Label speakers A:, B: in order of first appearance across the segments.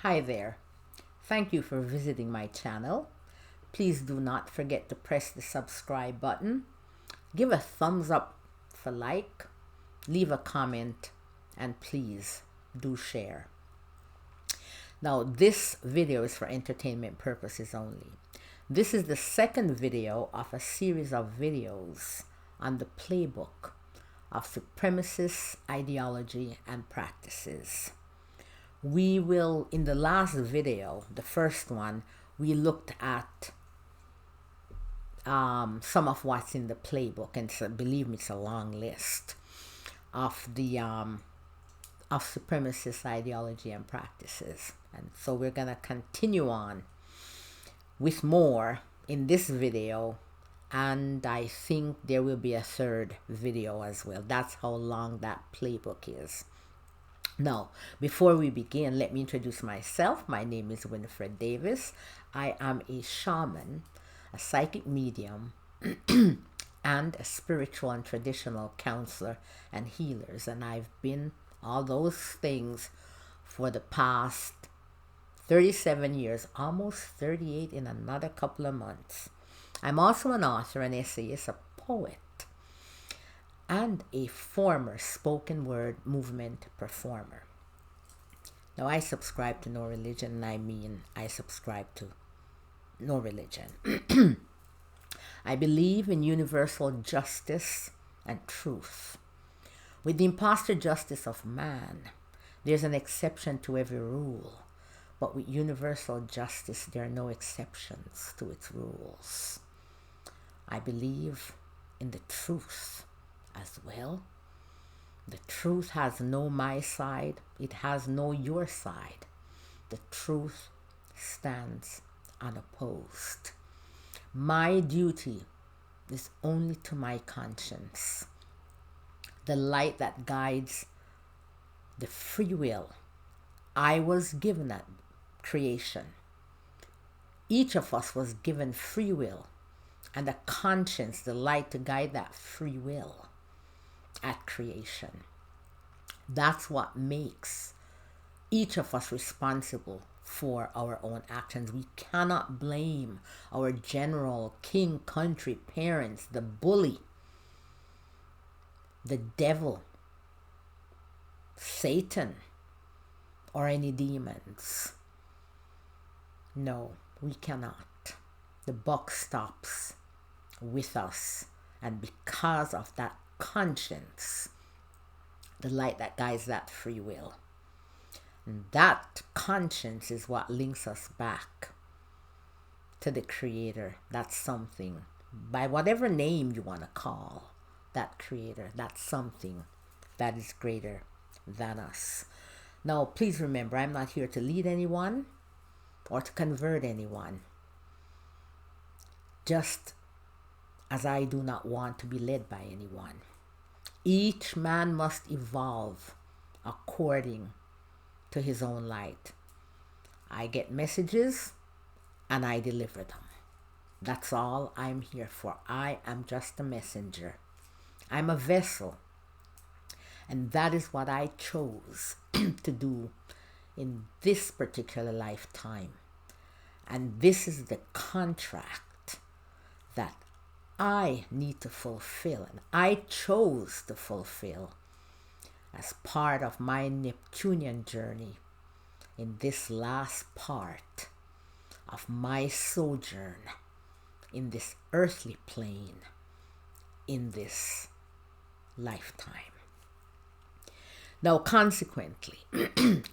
A: Hi there. Thank you for visiting my channel. Please do not forget to press the subscribe button. Give a thumbs up for like, leave a comment, and please do share. Now, this video is for entertainment purposes only. This is the second video of a series of videos on the playbook of supremacist ideology and practices. We will, in the last video, the first one, we looked at some of what's in the playbook, and so, believe me, it's a long list of the of supremacist ideology and practices. And so we're gonna continue on with more in this video, and I think there will be a third video as well. That's how long that playbook is. Now, before we begin, let me introduce myself. My name is Winifred Davis. I am a shaman, a psychic medium, and a spiritual and traditional counselor and healers. And I've been all those things for the past 37 years, almost 38 in another couple of months. I'm also an author, an essayist, a poet, and a former spoken word movement performer. Now, I subscribe to no religion, and I mean I subscribe to no religion. I believe in universal justice and truth. With the imposter justice of man, there's an exception to every rule. But with universal justice, there are no exceptions to its rules. I believe in the truth as well. The truth has no my side. It has no your side. The truth stands unopposed. My duty is only to my conscience, the light that guides the free will I was given at creation. Each of us was given free will and a conscience, the light to guide that free will at creation. That's what makes each of us responsible for our own actions. We cannot blame our general, king, country, parents, the bully, the devil, Satan, or any demons. No, we cannot. The buck stops with us, and because of that conscience, the light that guides that free will, and that conscience is what links us back to the Creator. That's something, by whatever name you want to call that Creator, that's something that is greater than us. Now, please remember, I'm not here to lead anyone or to convert anyone, just as I do not want to be led by anyone. Each man must evolve according to his own light. I get messages and I deliver them. That's all I'm here for. I am just a messenger. I'm a vessel. And that is what I chose to do in this particular lifetime. And this is the contract that I need to fulfill, and I chose to fulfill as part of my Neptunian journey in this last part of my sojourn in this earthly plane in this lifetime. Now, consequently,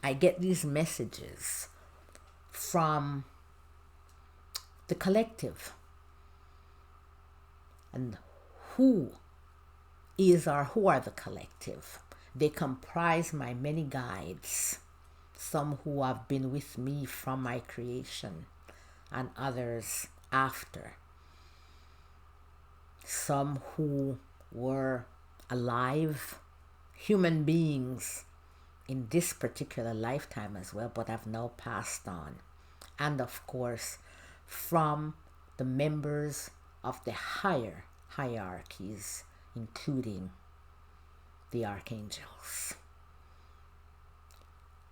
A: I get these messages from the collective. And who are the collective? They comprise my many guides, some who have been with me from my creation and others after. Some who were alive, human beings in this particular lifetime as well, but have now passed on. And of course, from the members of the higher hierarchies, including the archangels.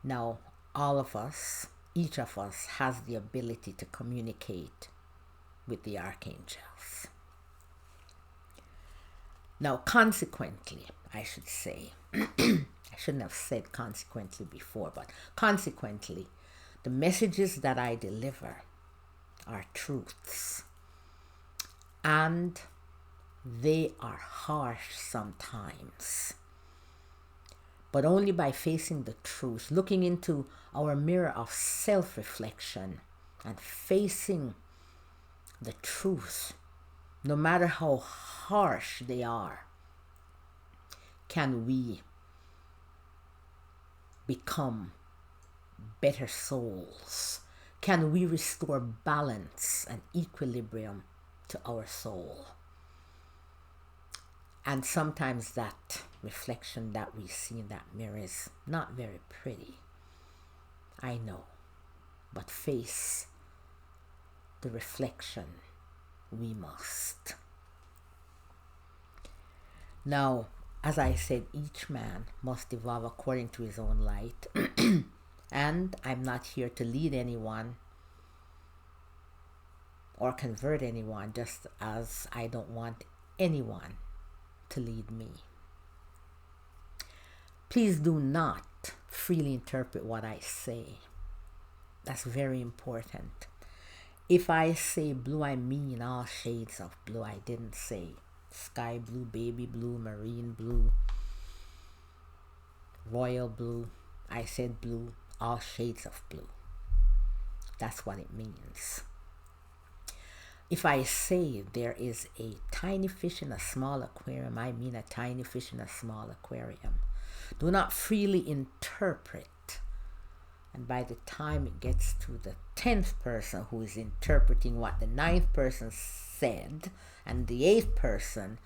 A: Now, all of us each of us has the ability to communicate with the archangels. Now, consequently, I should say, I shouldn't have said consequently before, but consequently, the messages that I deliver are truths. And they are harsh sometimes. But only by facing the truth, looking into our mirror of self-reflection and facing the truth, no matter how harsh they are, can we become better souls? Can we restore balance and equilibrium to our soul? And sometimes that reflection that we see in that mirror is not very pretty. I know. But face the reflection we must. Now, as I said, each man must evolve according to his own light. And I'm not here to lead anyone or convert anyone, just as I don't want anyone to lead me. Please do not freely interpret what I say. That's very important. If I say blue, I mean all shades of blue. I didn't say sky blue, baby blue, marine blue, royal blue. I said blue, all shades of blue. That's what it means. If I say there is a tiny fish in a small aquarium, I mean a tiny fish in a small aquarium. Do not freely interpret. And by the time it gets to the 10th person who is interpreting what the 9th person said, and the 8th person,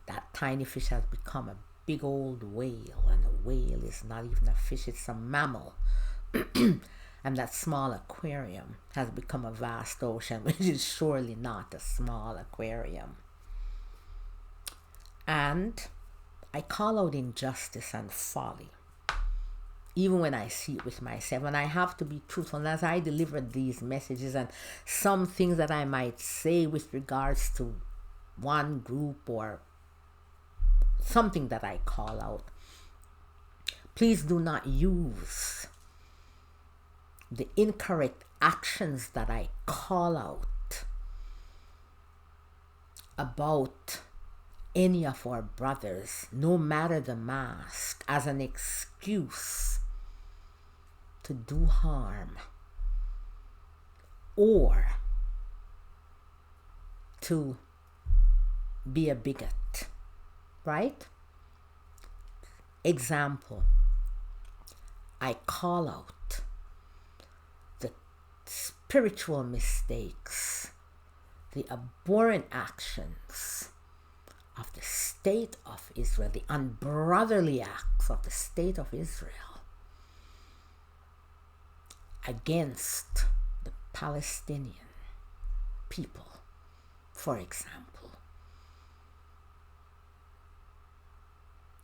A: that tiny fish has become a big old whale. And a whale is not even a fish, it's a mammal. And that small aquarium has become a vast ocean, which is surely not a small aquarium. And I call out injustice and folly, even when I see it with myself. And I have to be truthful. And as I deliver these messages and some things that I might say with regards to one group or something that I call out, please do not use the incorrect actions that I call out about any of our brothers, no matter the mask, as an excuse to do harm or to be a bigot, right? Example, I call out the spiritual mistakes, the abhorrent actions of the state of Israel, the unbrotherly acts of the state of Israel against the Palestinian people, for example.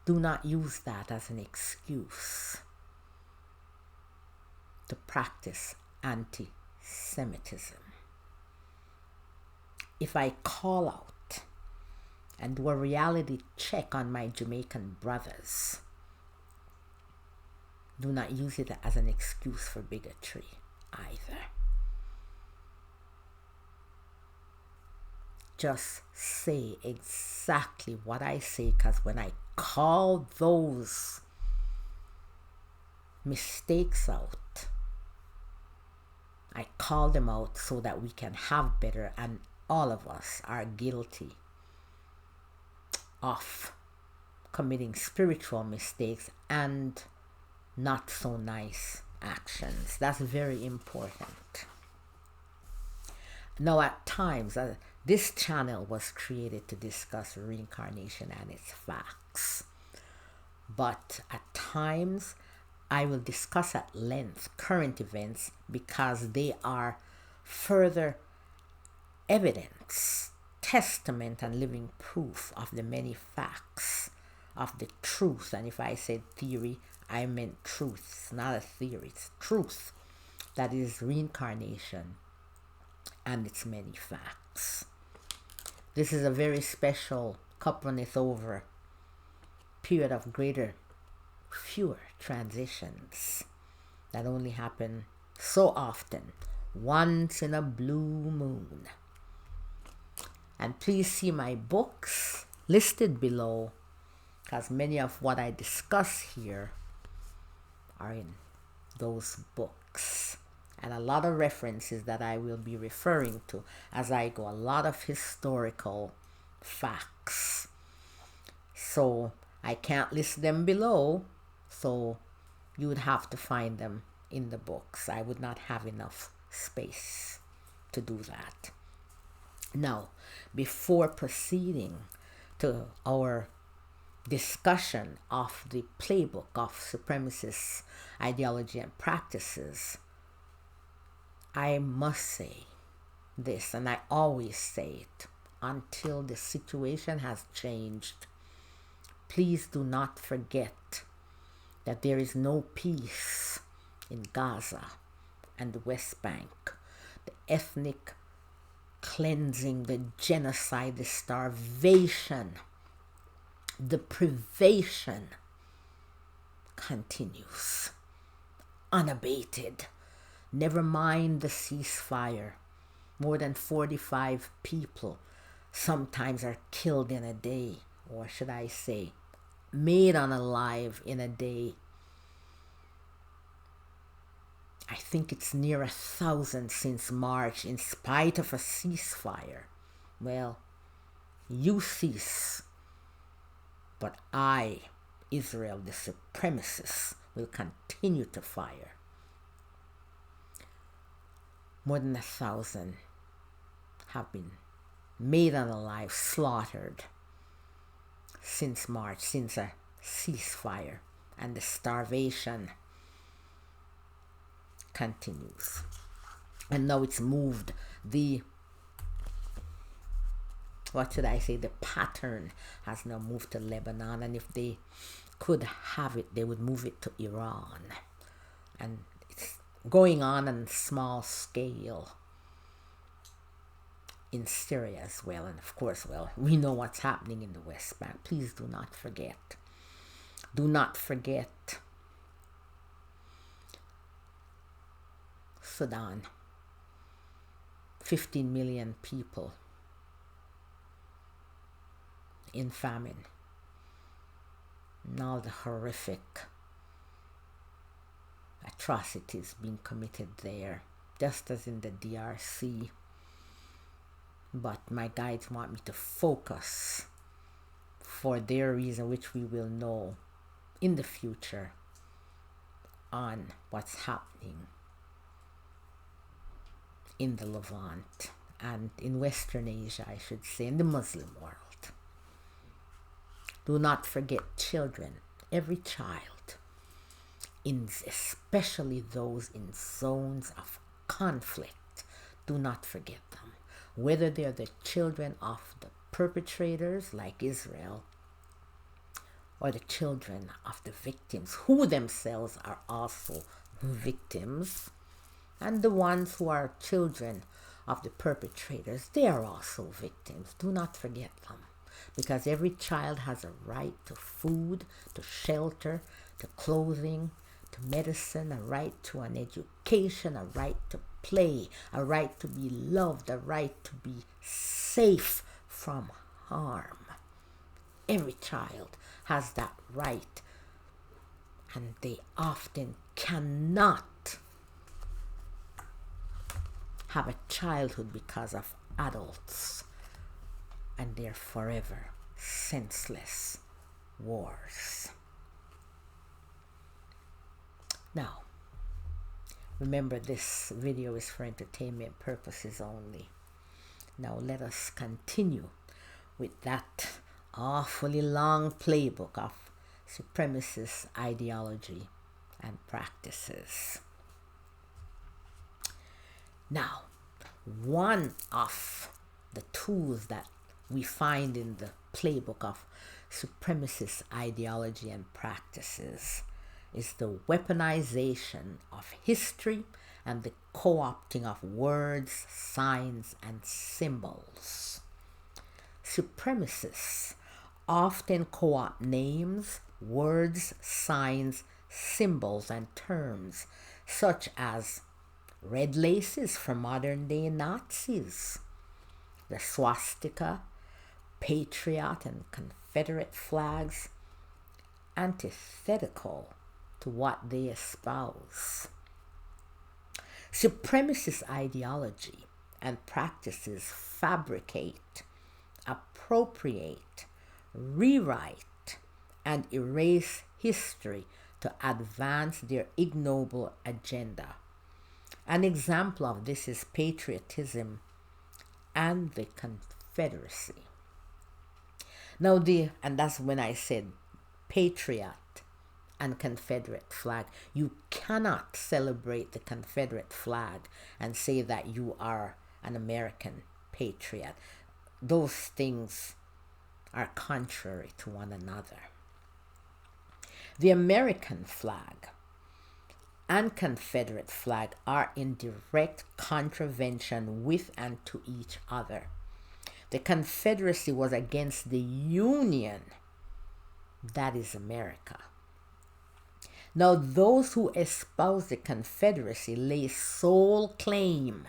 A: Do not use that as an excuse to practice anti-Semitism. If I call out and do a reality check on my Jamaican brothers, do not use it as an excuse for bigotry either. Just say exactly what I say, because when I call those mistakes out, I call them out so that we can have better, and all of us are guilty of committing spiritual mistakes and not so nice actions. That's very important. Now, at times, this channel was created to discuss reincarnation and its facts. But at times, I will discuss at length current events because they are further evidence, testament, and living proof of the many facts of the truth. And if I said theory, I meant truth. It's not a theory, it's truth that is reincarnation and its many facts. This is a very special coupleth over period of fewer transitions that only happen so often, once in a blue moon. And please see my books listed below, because many of what I discuss here are in those books. And a lot of references that I will be referring to as I go, a lot of historical facts. So I can't list them below, so you would have to find them in the books. I would not have enough space to do that. Now, before proceeding to our discussion of the Playbook of Supremacist Ideology and Practices, I must say this, and I always say it, until the situation has changed, please do not forget that there is no peace in Gaza and the West Bank. The ethnic cleansing, the genocide, the starvation, the privation continues unabated. Never mind the ceasefire. More than 45 people sometimes are killed in a day, or should I say, made unalive in a day. I think it's near 1,000 since March, in spite of a ceasefire. Well, you cease, but I, Israel, the supremacist, will continue to fire. More than 1,000 have been made unalive, slaughtered since March, since a ceasefire, and the starvation continues. And now it's moved, the pattern has now moved to Lebanon, and if they could have it, they would move it to Iran. And it's going on a small scale in Syria as well. And of course, well, we know what's happening in the West Bank. Please do not forget. Do not forget Sudan. 15 million people in famine. And all the horrific atrocities being committed there, just as in the DRC. But my guides want me to focus, for their reason, which we will know in the future, on what's happening in the Levant and in Western Asia, I should say, in the Muslim world. Do not forget children, every child, especially those in zones of conflict. Do not forget them. Whether they're the children of the perpetrators, like Israel, or the children of the victims, who themselves are also victims, and the ones who are children of the perpetrators, they are also victims. Do not forget them. Because every child has a right to food, to shelter, to clothing, to medicine, a right to an education, a right to play, a right to be loved, a right to be safe from harm. Every child has that right, and they often cannot have a childhood because of adults and their forever senseless wars. Now, remember, this video is for entertainment purposes only. Now let us continue with that awfully long playbook of supremacist ideology and practices. Now, one of the tools that we find in the playbook of supremacist ideology and practices is the weaponization of history and the co-opting of words, signs, and symbols. Supremacists often co-opt names, words, signs, symbols, and terms such as red laces for modern-day Nazis, the swastika, patriot, and Confederate flags, antithetical to what they espouse. Supremacist ideology and practices fabricate, appropriate, rewrite, and erase history to advance their ignoble agenda. An example of this is patriotism and the Confederacy. Now, and that's when I said patriot and Confederate flag. You cannot celebrate the Confederate flag and say that you are an American patriot. Those things are contrary to one another. The American flag and Confederate flag are in direct contravention with and to each other. The Confederacy was against the Union, that is America. Now, those who espouse the Confederacy lay sole claim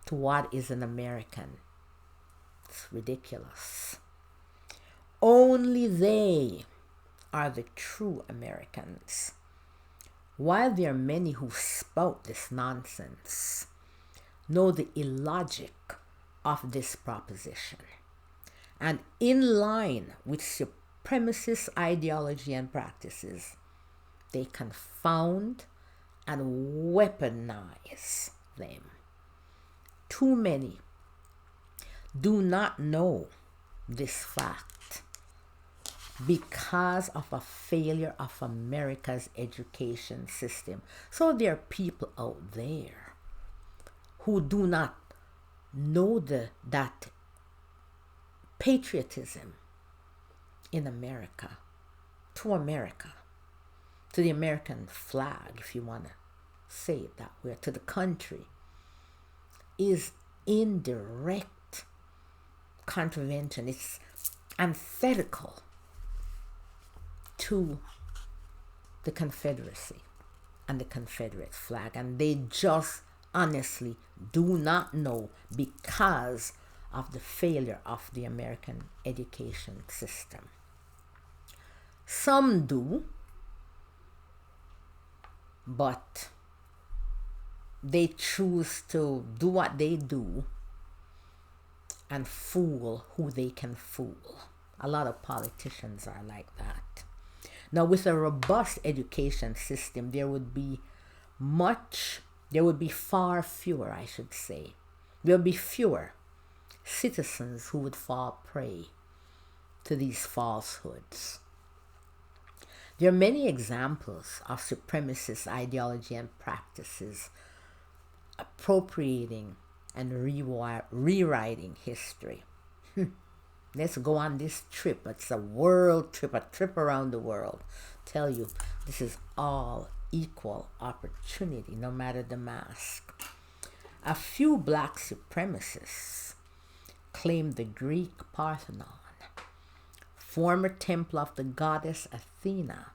A: to what is an American. It's ridiculous. Only they are the true Americans. While there are many who spout this nonsense, know the illogic of this proposition. And in line with supremacist ideology and practices, they confound and weaponize them. Too many do not know this fact because of a failure of America's education system. So there are people out there who do not know that patriotism in America, to the American flag, if you want to say it that way, to the country, is in direct contravention. It's antithetical to the Confederacy and the Confederate flag, and they just honestly do not know because of the failure of the American education system. Some do, but they choose to do what they do and fool who they can fool. A lot of politicians are like that. Now, with a robust education system, there would be far fewer, I should say. There would be fewer citizens who would fall prey to these falsehoods. There are many examples of supremacist ideology and practices appropriating and rewriting history. Let's go on this trip. It's a world trip, a trip around the world. Tell you, this is all equal opportunity, no matter the mask. A few black supremacists claim the Greek Parthenon, former temple of the goddess Athena,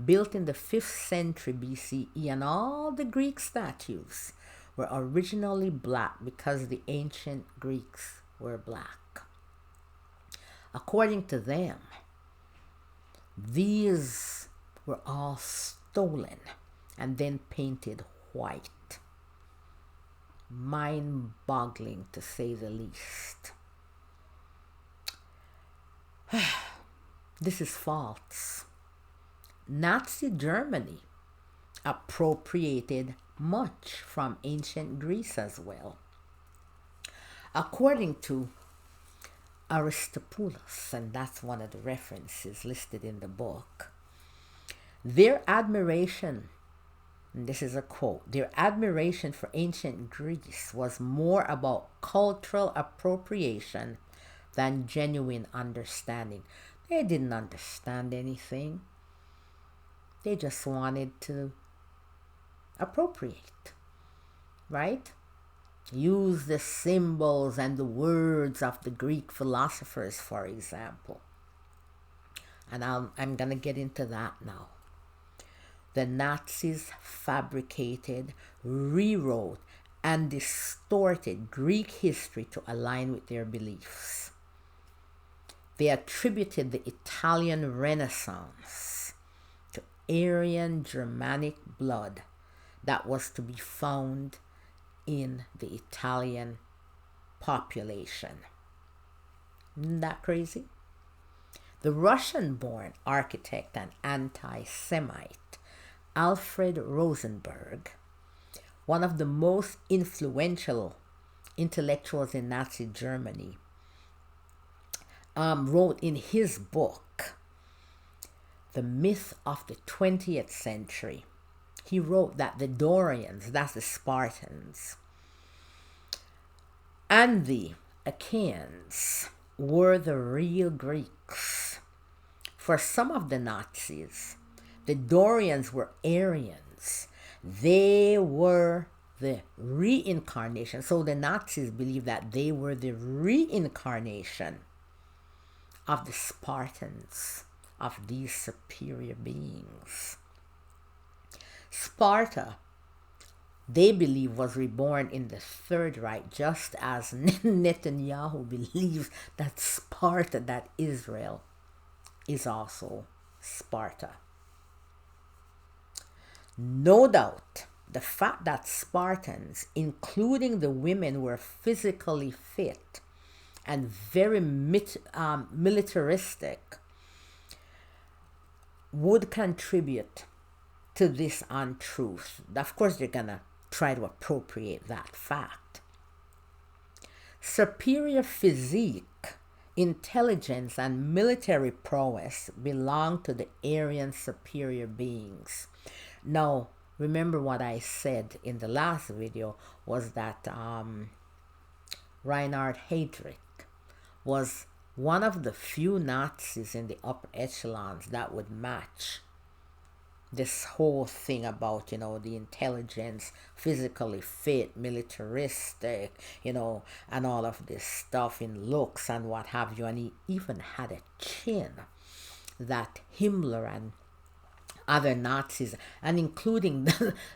A: built in the 5th century BCE, and all the Greek statues were originally black because the ancient Greeks were black. According to them, these were all stolen and then painted white. Mind-boggling, to say the least. This is false. Nazi Germany appropriated much from ancient Greece as well. According to Aristopoulos, and that's one of the references listed in the book, their admiration, and this is a quote, their admiration for ancient Greece was more about cultural appropriation than genuine understanding. They didn't understand anything. They just wanted to appropriate, right? Use the symbols and the words of the Greek philosophers, for example. And I'm going to get into that now. The Nazis fabricated, rewrote, and distorted Greek history to align with their beliefs. They attributed the Italian Renaissance to Aryan Germanic blood that was to be found in the Italian population. Isn't that crazy? The Russian-born architect and anti-Semite Alfred Rosenberg, one of the most influential intellectuals in Nazi Germany, wrote in his book, The Myth of the 20th Century, he wrote that the Dorians, that's the Spartans, and the Achaeans were the real Greeks. For some of the Nazis, the Dorians were Aryans. They were the reincarnation. So the Nazis believed that they were the reincarnation of the Spartans, of these superior beings. Sparta, they believe, was reborn in the Third Reich, just as Netanyahu believes that Sparta, that Israel, is also Sparta. No doubt, the fact that Spartans, including the women, were physically fit and very militaristic would contribute to this untruth. Of course, they're going to try to appropriate that fact. Superior physique, intelligence, and military prowess belong to the Aryan superior beings. Now, remember what I said in the last video was that Reinhard Heydrich was one of the few Nazis in the upper echelons that would match this whole thing about, the intelligence, physically fit, militaristic, and all of this stuff in looks and what have you. And he even had a chin that Himmler and other Nazis, and including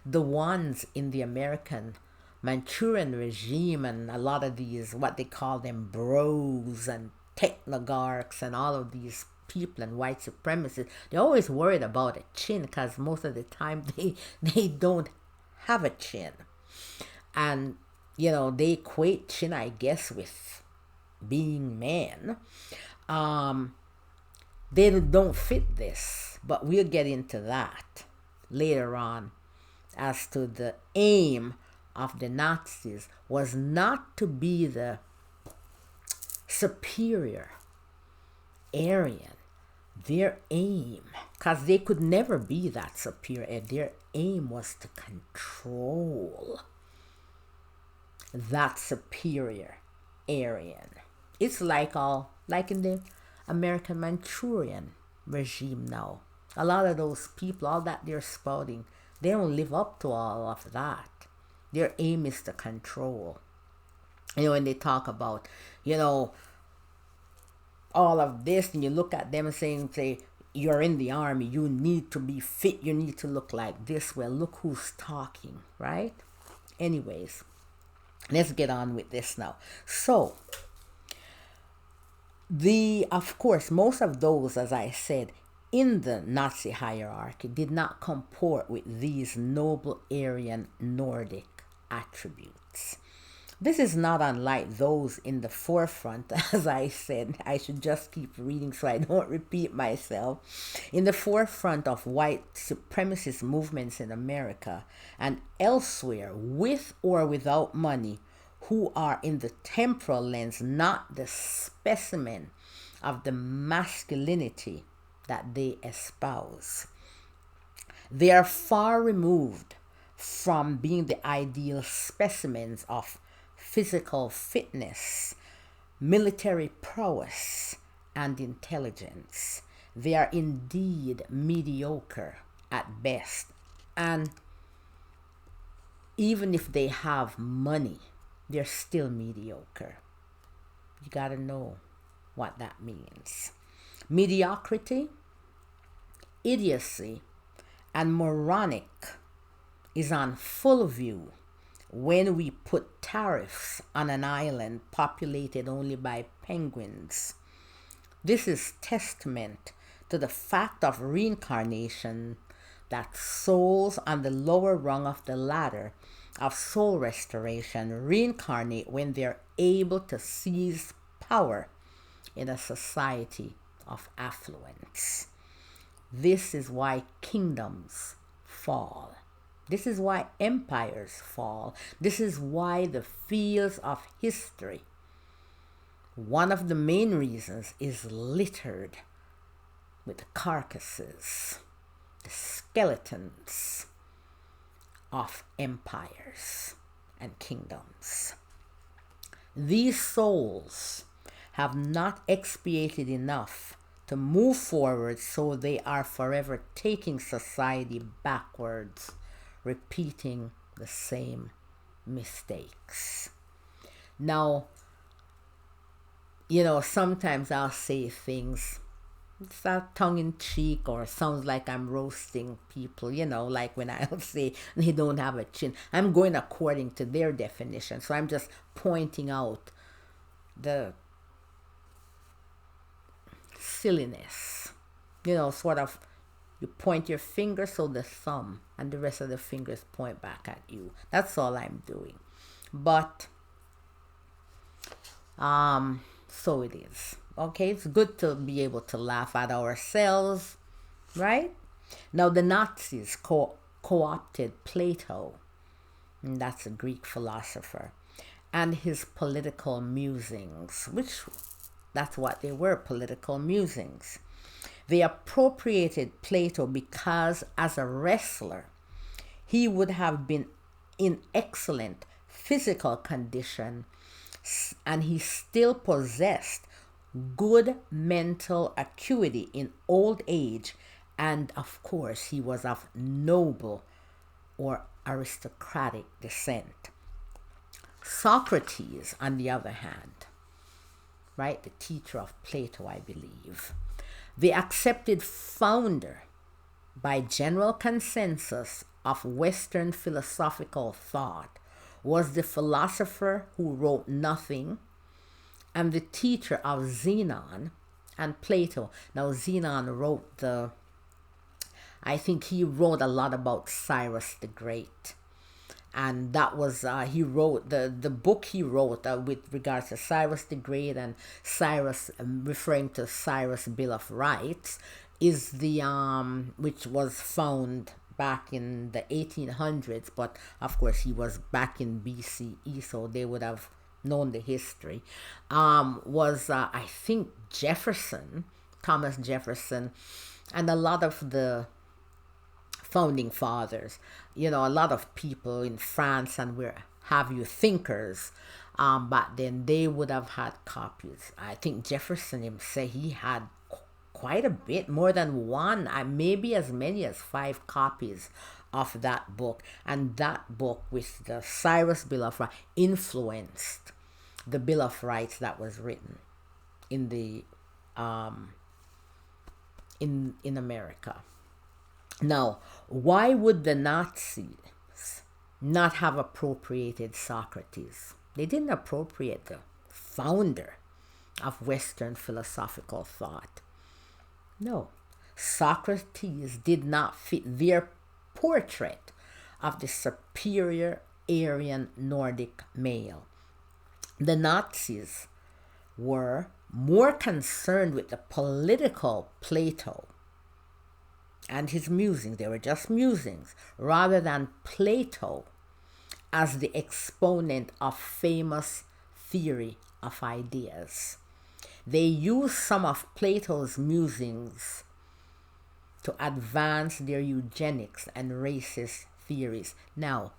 A: the ones in the American Manchurian regime and a lot of these, what they call them, bros and technogarchs and all of these people and white supremacists, they're always worried about a chin because most of the time they don't have a chin. And, they equate chin, I guess, with being men. They don't fit this, but we'll get into that later on as to the aim of the Nazis was not to be the superior Aryan. Their aim, because they could never be that superior, their aim was to control that superior Aryan. It's like in the American Manchurian regime now. A lot of those people, all that they're spouting, they don't live up to all of that. Their aim is to control. When they talk about, all of this, and you look at them saying, say, you're in the army, you need to be fit, you need to look like this. Well, look who's talking, right? Anyways, let's get on with this now. So, of course, most of those, as I said, in the Nazi hierarchy did not comport with these noble Aryan Nordic attributes. This is not unlike those in the forefront, as I said. I should just keep reading so I don't repeat myself. In the forefront of white supremacist movements in America and elsewhere, with or without money, who are in the temporal lens not the specimen of the masculinity that they espouse. They are far removed from being the ideal specimens of physical fitness, military prowess, and intelligence. They are indeed mediocre at best. And even if they have money, they're still mediocre. You gotta know what that means. Mediocrity, idiocy, and moronic is on full view when we put tariffs on an island populated only by penguins. This is testament to the fact of reincarnation, that souls on the lower rung of the ladder of soul restoration reincarnate when they're able to seize power in a society of affluence. This is why kingdoms fall. This is why empires fall. This is why the fields of history, one of the main reasons, is littered with the carcasses, the skeletons of empires and kingdoms. These souls have not expiated enough to move forward, so they are forever taking society backwards, repeating the same mistakes. Now, sometimes I'll say things, it's that tongue-in-cheek, or sounds like I'm roasting people, like when I'll say they don't have a chin. I'm going according to their definition, so I'm just pointing out the silliness. Sort of, you point your finger so the thumb and the rest of the fingers point back at you. That's all I'm doing. But, so it is. Okay, it's good to be able to laugh at ourselves, right? Now, the Nazis co-opted Plato, and that's a Greek philosopher, and his political musings, which that's what they were, political musings. They appropriated Plato because as a wrestler, he would have been in excellent physical condition, and he still possessed good mental acuity in old age, and of course he was of noble or aristocratic descent. Socrates, on the other hand, right, the teacher of Plato, I believe, the accepted founder by general consensus of Western philosophical thought, was the philosopher who wrote nothing and the teacher of Zenon and Plato. Now, Zenon wrote I think he wrote a lot about Cyrus the Great. And that was, he wrote, the book he wrote with regards to Cyrus the Great, and Cyrus, referring to Cyrus' Bill of Rights, is the, which was found back in the 1800s, but of course he was back in BCE, so they would have known the history, was I think Thomas Jefferson, and a lot of the founding fathers, a lot of people in France and where have you, thinkers, but then they would have had copies. I think Jefferson himself, he had quite a bit, more than one, maybe as many as 5 copies of that book. And that book with the Cyrus Bill of Rights influenced the Bill of Rights that was written in the in America. Now, why would the Nazis not have appropriated Socrates? They didn't appropriate the founder of Western philosophical thought. No, Socrates did not fit their portrait of the superior Aryan Nordic male. The Nazis were more concerned with the political Plato and his musings. They were just musings, rather than Plato as the exponent of famous theory of ideas. They used some of Plato's musings to advance their eugenics and racist theories. Now,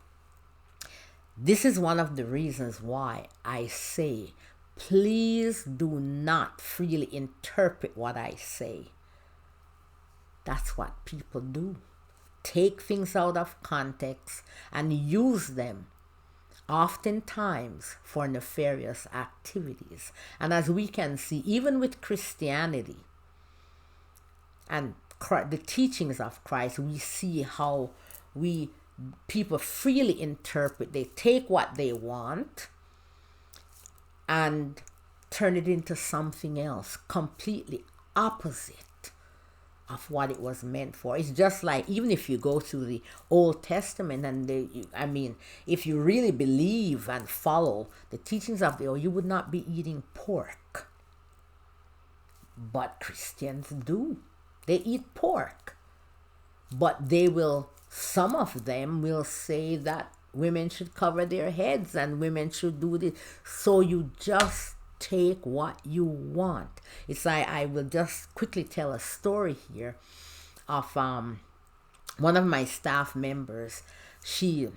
A: this is one of the reasons why I say, please do not freely interpret what I say. That's what people do. take things out of context and use them oftentimes for nefarious activities. And as we can see, even with Christianity and the teachings of Christ, we see how people freely interpret. They take what they want and turn it into something else completely opposite of what it was meant for. It's just like, even if you go through the Old Testament, and if you really believe and follow the teachings of the Old, you would not be eating pork. But Christians do. They eat pork. But some of them will say that women should cover their heads and women should do this. So you just take what you want. It's like, I will just quickly tell a story here of one of my staff members. She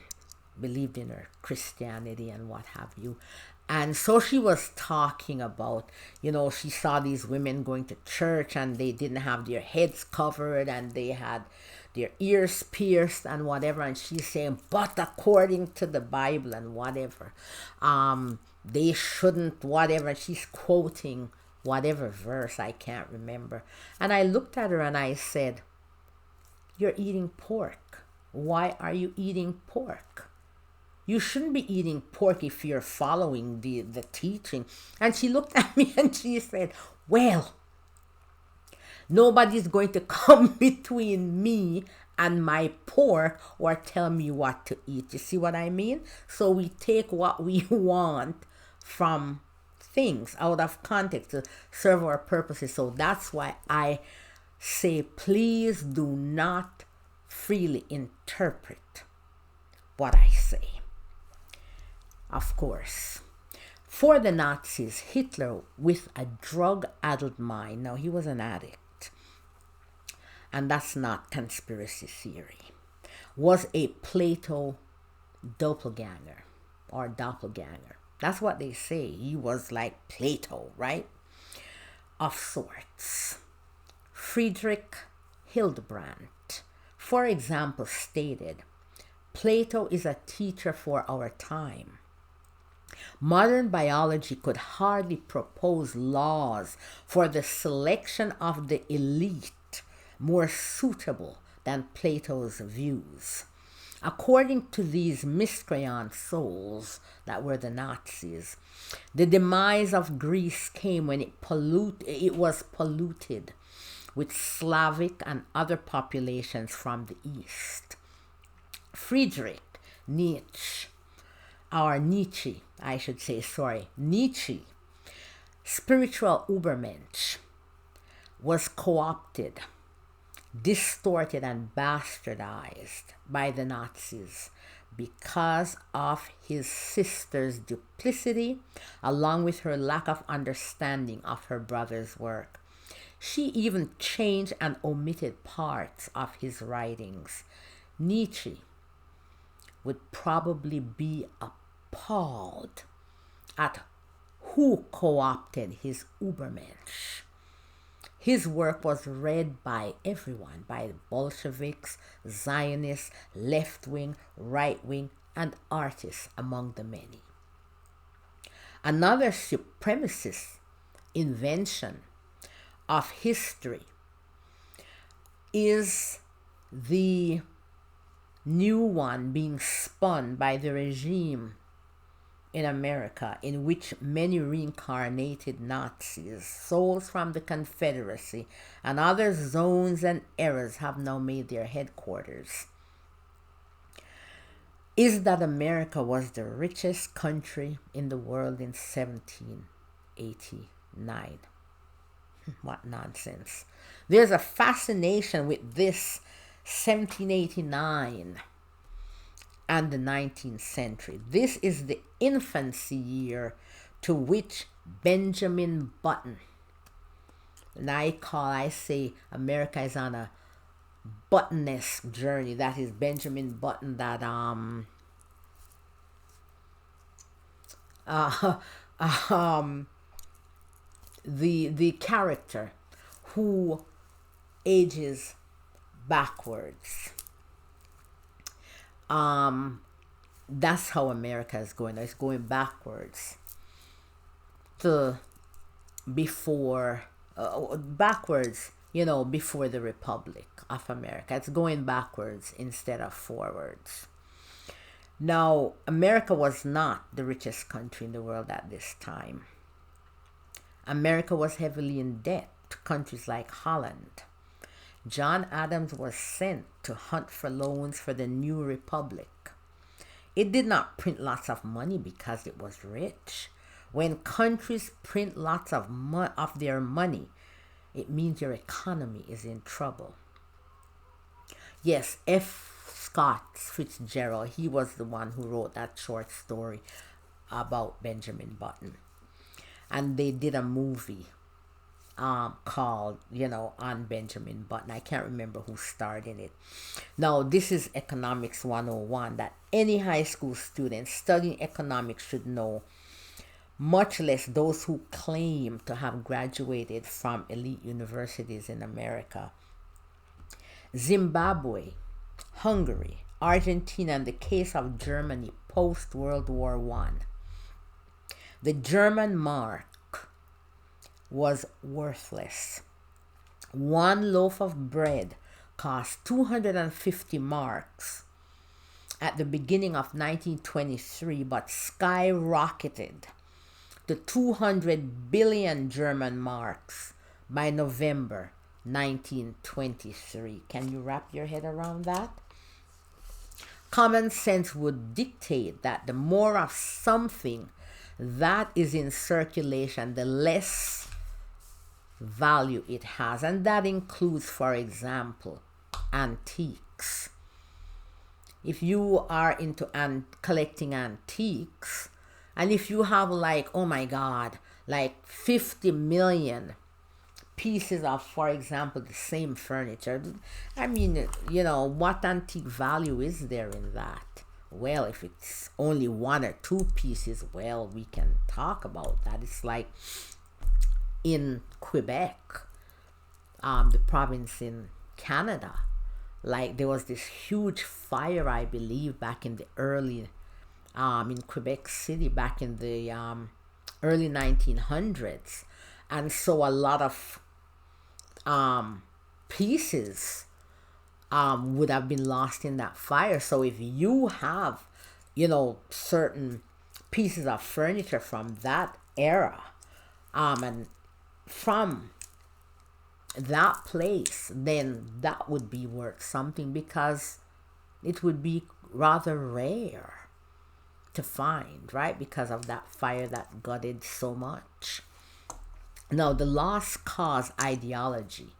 A: believed in her Christianity and what have you. And so she was talking about, she saw these women going to church and they didn't have their heads covered and they had their ears pierced and whatever. And she's saying, but according to the Bible and whatever, they shouldn't, whatever. She's quoting whatever verse, I can't remember. And I looked at her and I said, you're eating pork. Why are you eating pork? You shouldn't be eating pork if you're following the teaching. And she looked at me and she said, well, nobody's going to come between me and my pork or tell me what to eat. You see what I mean? So we take what we want from things out of context to serve our purposes. So that's why I say, please do not freely interpret what I say. Of course, for the Nazis, Hitler, with a drug-addled mind, now he was an addict, and that's not conspiracy theory, was a Plato doppelganger or doppelganger. That's what they say. He was like Plato, right? Of sorts. Friedrich Hildebrandt, for example, stated, Plato is a teacher for our time. Modern biology could hardly propose laws for the selection of the elite more suitable than Plato's views. According to these miscreant souls that were the Nazis, the demise of Greece came when it was polluted with Slavic and other populations from the East. Friedrich Nietzsche, Nietzsche, spiritual Übermensch, was co-opted, distorted and bastardized by the Nazis because of his sister's duplicity, along with her lack of understanding of her brother's work. She even changed and omitted parts of his writings. Nietzsche would probably be appalled at who co-opted his Übermensch. His work was read by everyone, by Bolsheviks, Zionists, left-wing, right-wing, and artists among the many. Another supremacist invention of history is the new one being spun by the regime in America, in which many reincarnated Nazis, souls from the Confederacy, and other zones and eras have now made their headquarters, is that America was the richest country in the world in 1789. What nonsense. There's a fascination with this 1789 and the 19th century. This is the infancy year to which Benjamin Button, and I say America is on a Button-esque journey. That is Benjamin Button, that the character who ages backwards. That's how America is going. It's going backwards to before, backwards, before the Republic of America. It's going backwards instead of forwards. Now, America was not the richest country in the world at this time. America was heavily in debt to countries like Holland. John Adams was sent to hunt for loans for the new republic. It did not print lots of money because it was rich. When countries print lots of their money, it means your economy is in trouble. Yes, Scott Fitzgerald, he was the one who wrote that short story about Benjamin Button. And they did a movie called, on Benjamin Button. I can't remember who starred in it. Now, this is Economics 101 that any high school student studying economics should know, much less those who claim to have graduated from elite universities in America. Zimbabwe, Hungary, Argentina, and the case of Germany post-World War I. The German mark was worthless. One loaf of bread cost 250 marks at the beginning of 1923, but skyrocketed to 200 billion German marks by November 1923. Can you wrap your head around that? Common sense would dictate that the more of something that is in circulation, the less value it has. And that includes, for example, antiques. If you are into collecting antiques, and if you have oh my God, 50 million pieces of, for example, the same furniture, I mean, what antique value is there in that? Well, if it's only one or two pieces, well, we can talk about that. It's like in Quebec, the province in Canada, there was this huge fire, I believe, back in the early, in Quebec City, back in the early 1900s. And so a lot of pieces would have been lost in that fire. So if you have, certain pieces of furniture from that era, and from that place, then that would be worth something, because it would be rather rare to find, right? Because of that fire that gutted so much. Now, the lost cause ideology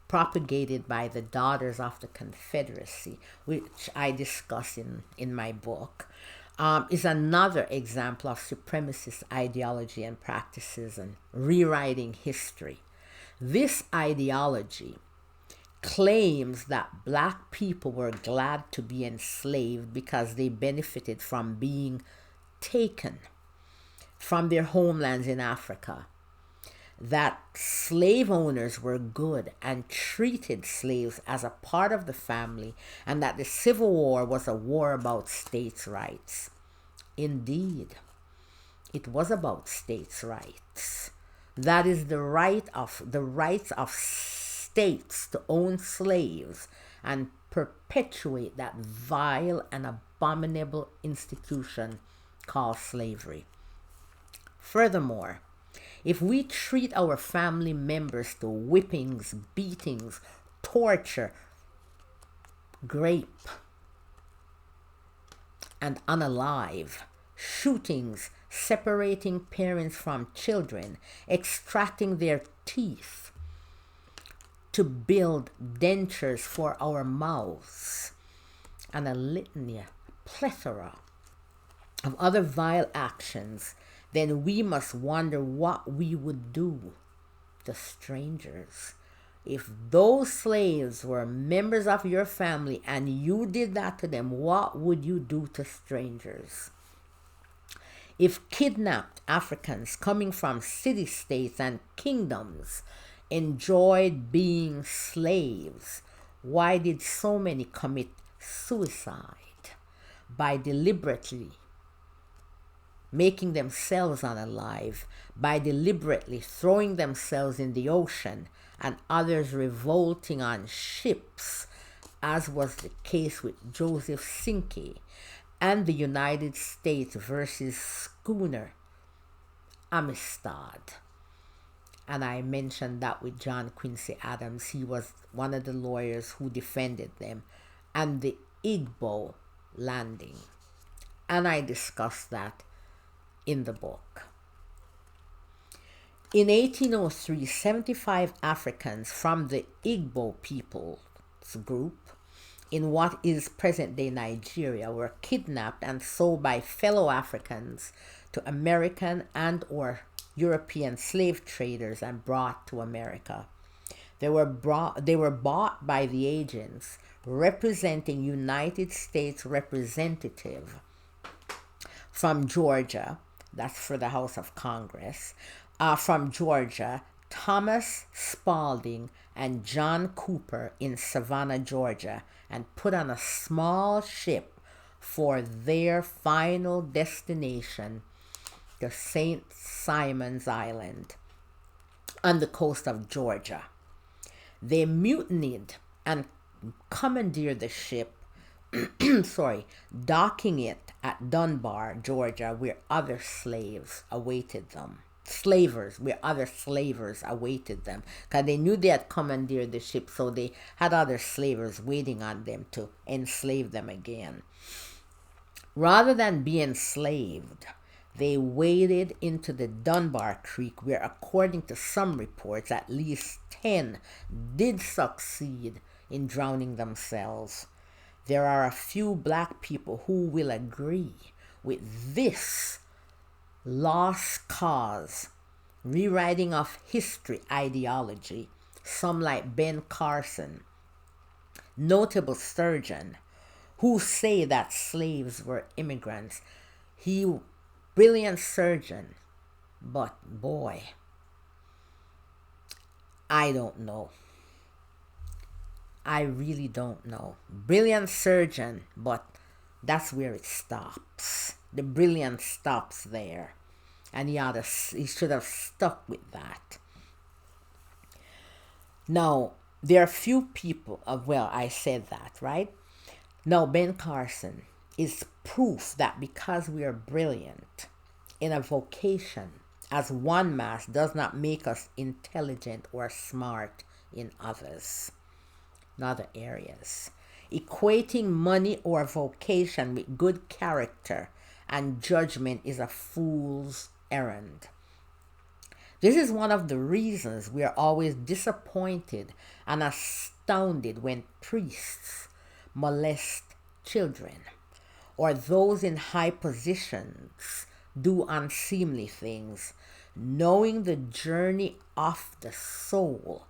A: propagated by the Daughters of the Confederacy, which I discuss in my book, is another example of supremacist ideology and practices and rewriting history. This ideology claims that black people were glad to be enslaved because they benefited from being taken from their homelands in Africa, that slave owners were good and treated slaves as a part of the family, and that the Civil War was a war about states' rights. Indeed, it was about states' rights. That is the rights of states to own slaves and perpetuate that vile and abominable institution called slavery. Furthermore, if we treat our family members to whippings, beatings, torture, rape, and unalive, shootings, separating parents from children, extracting their teeth to build dentures for our mouths, and a litany, a plethora of other vile actions, then we must wonder what we would do to strangers. If those slaves were members of your family and you did that to them, what would you do to strangers? If kidnapped Africans coming from city-states and kingdoms enjoyed being slaves, why did so many commit suicide? by deliberately making themselves unalive, by deliberately throwing themselves in the ocean, and others revolting on ships, as was the case with Joseph Sinke and the United States versus schooner Amistad. And I mentioned that with John Quincy Adams. He was one of the lawyers who defended them, and the Igbo landing. And I discussed that in the book. In 1803, 75 Africans from the Igbo people's group in what is present-day Nigeria were kidnapped and sold by fellow Africans to American and or European slave traders and brought to America. They were bought by the agents representing United States representative from Georgia, that's for the House of Congress, from Georgia, Thomas Spalding and John Cooper in Savannah, Georgia, and put on a small ship for their final destination, the St. Simon's Island, on the coast of Georgia. They mutinied and commandeered the ship, docking it at Dunbar, Georgia, where other slaves awaited them. Where other slavers awaited them. Because they knew they had commandeered the ship, so they had other slavers waiting on them to enslave them again. Rather than be enslaved, they waded into the Dunbar Creek, where, according to some reports, at least 10 did succeed in drowning themselves. There are a few black people who will agree with this lost cause, rewriting of history ideology, some like Ben Carson, notable surgeon, who say that slaves were immigrants. He, brilliant surgeon, but boy, I don't know. I really don't know. Brilliant surgeon, but that's where it stops. The brilliance stops there. And he should have stuck with that. Now, there are few people, I said that, right? Now, Ben Carson is proof that because we are brilliant in a vocation as one mass does not make us intelligent or smart in others, in other areas. Equating money or vocation with good character and judgment is a fool's errand. This is one of the reasons we are always disappointed and astounded when priests molest children or those in high positions do unseemly things. Knowing the journey of the soul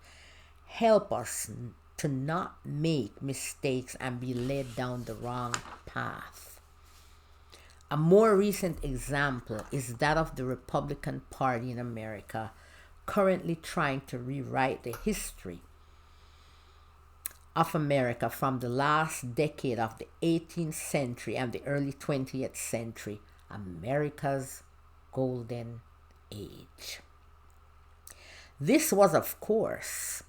A: help us to not make mistakes and be led down the wrong path. A more recent example is that of the Republican Party in America, currently trying to rewrite the history of America from the last decade of the 18th century and the early 20th century, America's golden age. This, of course,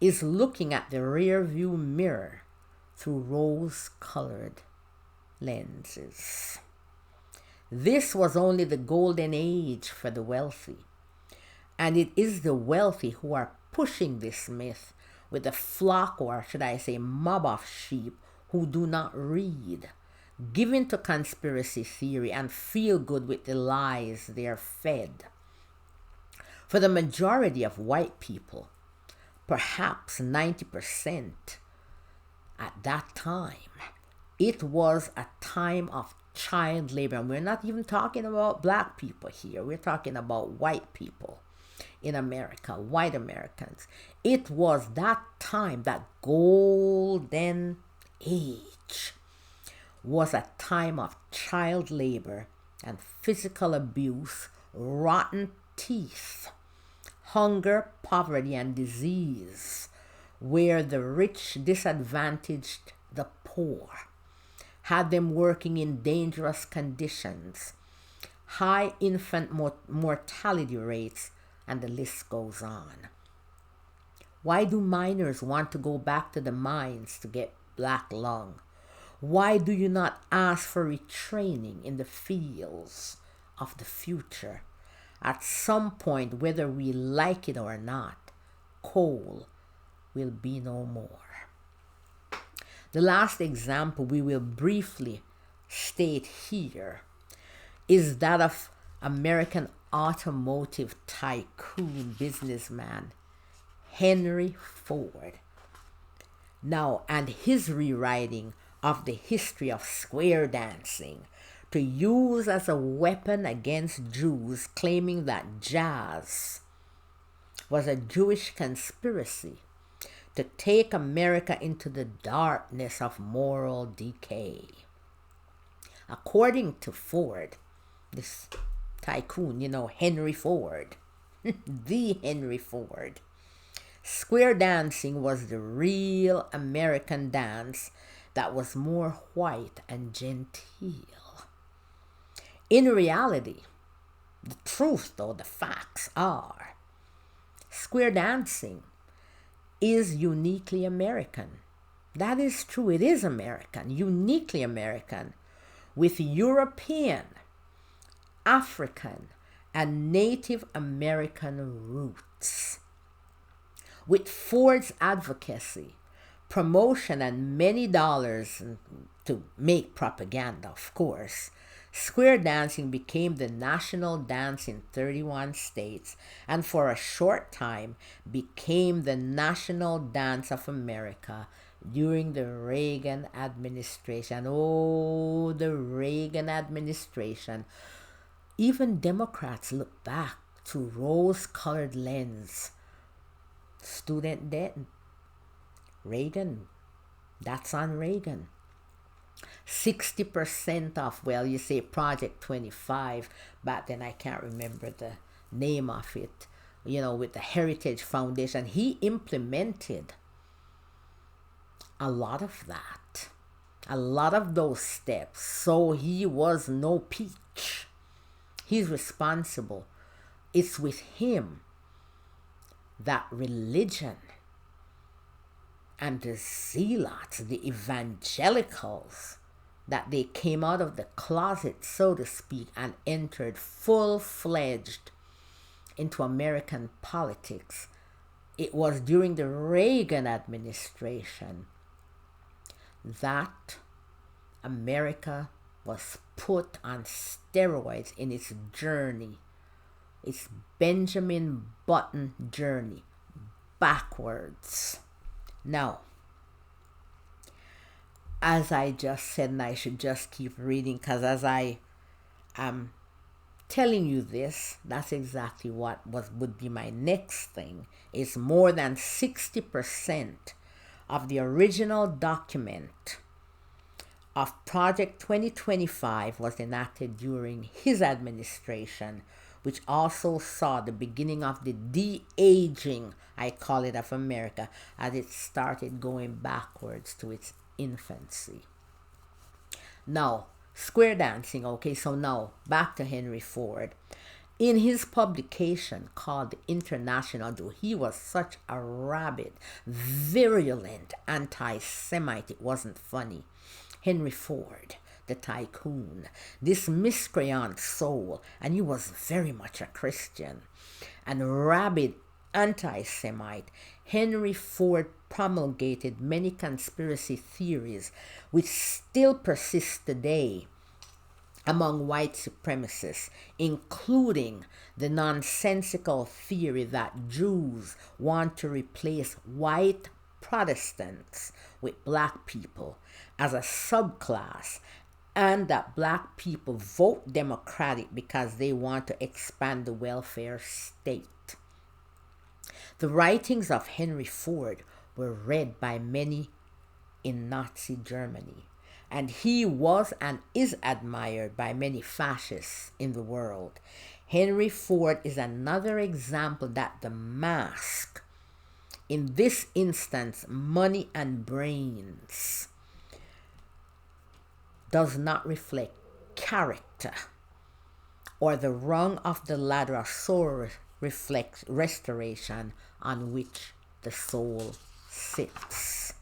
A: is looking at the rear view mirror through rose-colored lenses. This was only the golden age for the wealthy, and it is the wealthy who are pushing this myth with a flock, or should I say mob of sheep who do not read, give in to conspiracy theory, and feel good with the lies they are fed. For the majority of white people, perhaps 90% at that time, it was a time of child labor. And we're not even talking about black people here. We're talking about white people in America, white Americans. It was that time, that golden age, was a time of child labor and physical abuse, rotten teeth, hunger, poverty, and disease, where the rich disadvantaged the poor. had them working in dangerous conditions, high infant mortality rates, and the list goes on. Why do miners want to go back to the mines to get black lung? Why do you not ask for retraining in the fields of the future? At some point, whether we like it or not, coal will be no more. The last example we will briefly state here is that of American automotive tycoon businessman Henry Ford. Now, and his rewriting of the history of square dancing to use as a weapon against Jews, claiming that jazz was a Jewish conspiracy to take America into the darkness of moral decay. According to Ford, this tycoon, Henry Ford, the Henry Ford, square dancing was the real American dance that was more white and genteel. In reality, the truth, though, the facts are, square dancing is uniquely American. That is true. It is American, uniquely American, with European, African, and Native American roots. With Ford's advocacy, promotion, and many dollars to make propaganda, of course, square dancing became the national dance in 31 states, and for a short time became the national dance of America during the Reagan administration. Oh, the Reagan administration. Even Democrats look back to rose-colored lens. Student debt, Reagan, that's on Reagan. 60% off, well, you say Project 25, back then I can't remember the name of it, with the Heritage Foundation. He implemented a lot of that, a lot of those steps. So he was no peach. He's responsible. It's with him that religion and the zealots, the evangelicals, that they came out of the closet, so to speak, and entered full-fledged into American politics. It was during the Reagan administration that America was put on steroids in its journey, its Benjamin Button journey, backwards. Now, as I just said, and I should just keep reading, because as I am telling you this, that's exactly what would be my next thing, is more than 60% of the original document of Project 2025 was enacted during his administration, which also saw the beginning of the de-aging, I call it, of America, as it started going backwards to its infancy. Now, square dancing, okay, so now back to Henry Ford. In his publication called The International, though he was such a rabid, virulent anti-Semite, it wasn't funny. Henry Ford, the tycoon, this miscreant soul, and he was very much a Christian, and rabid anti-Semite, Henry Ford promulgated many conspiracy theories which still persist today among white supremacists, including the nonsensical theory that Jews want to replace white Protestants with black people as a subclass, and that black people vote Democratic because they want to expand the welfare state. The writings of Henry Ford were read by many in Nazi Germany, and he was and is admired by many fascists in the world. Henry Ford is another example that the mask, in this instance money and brains, does not reflect character, or the rung of the ladder of soul reflects restoration on which the soul sits.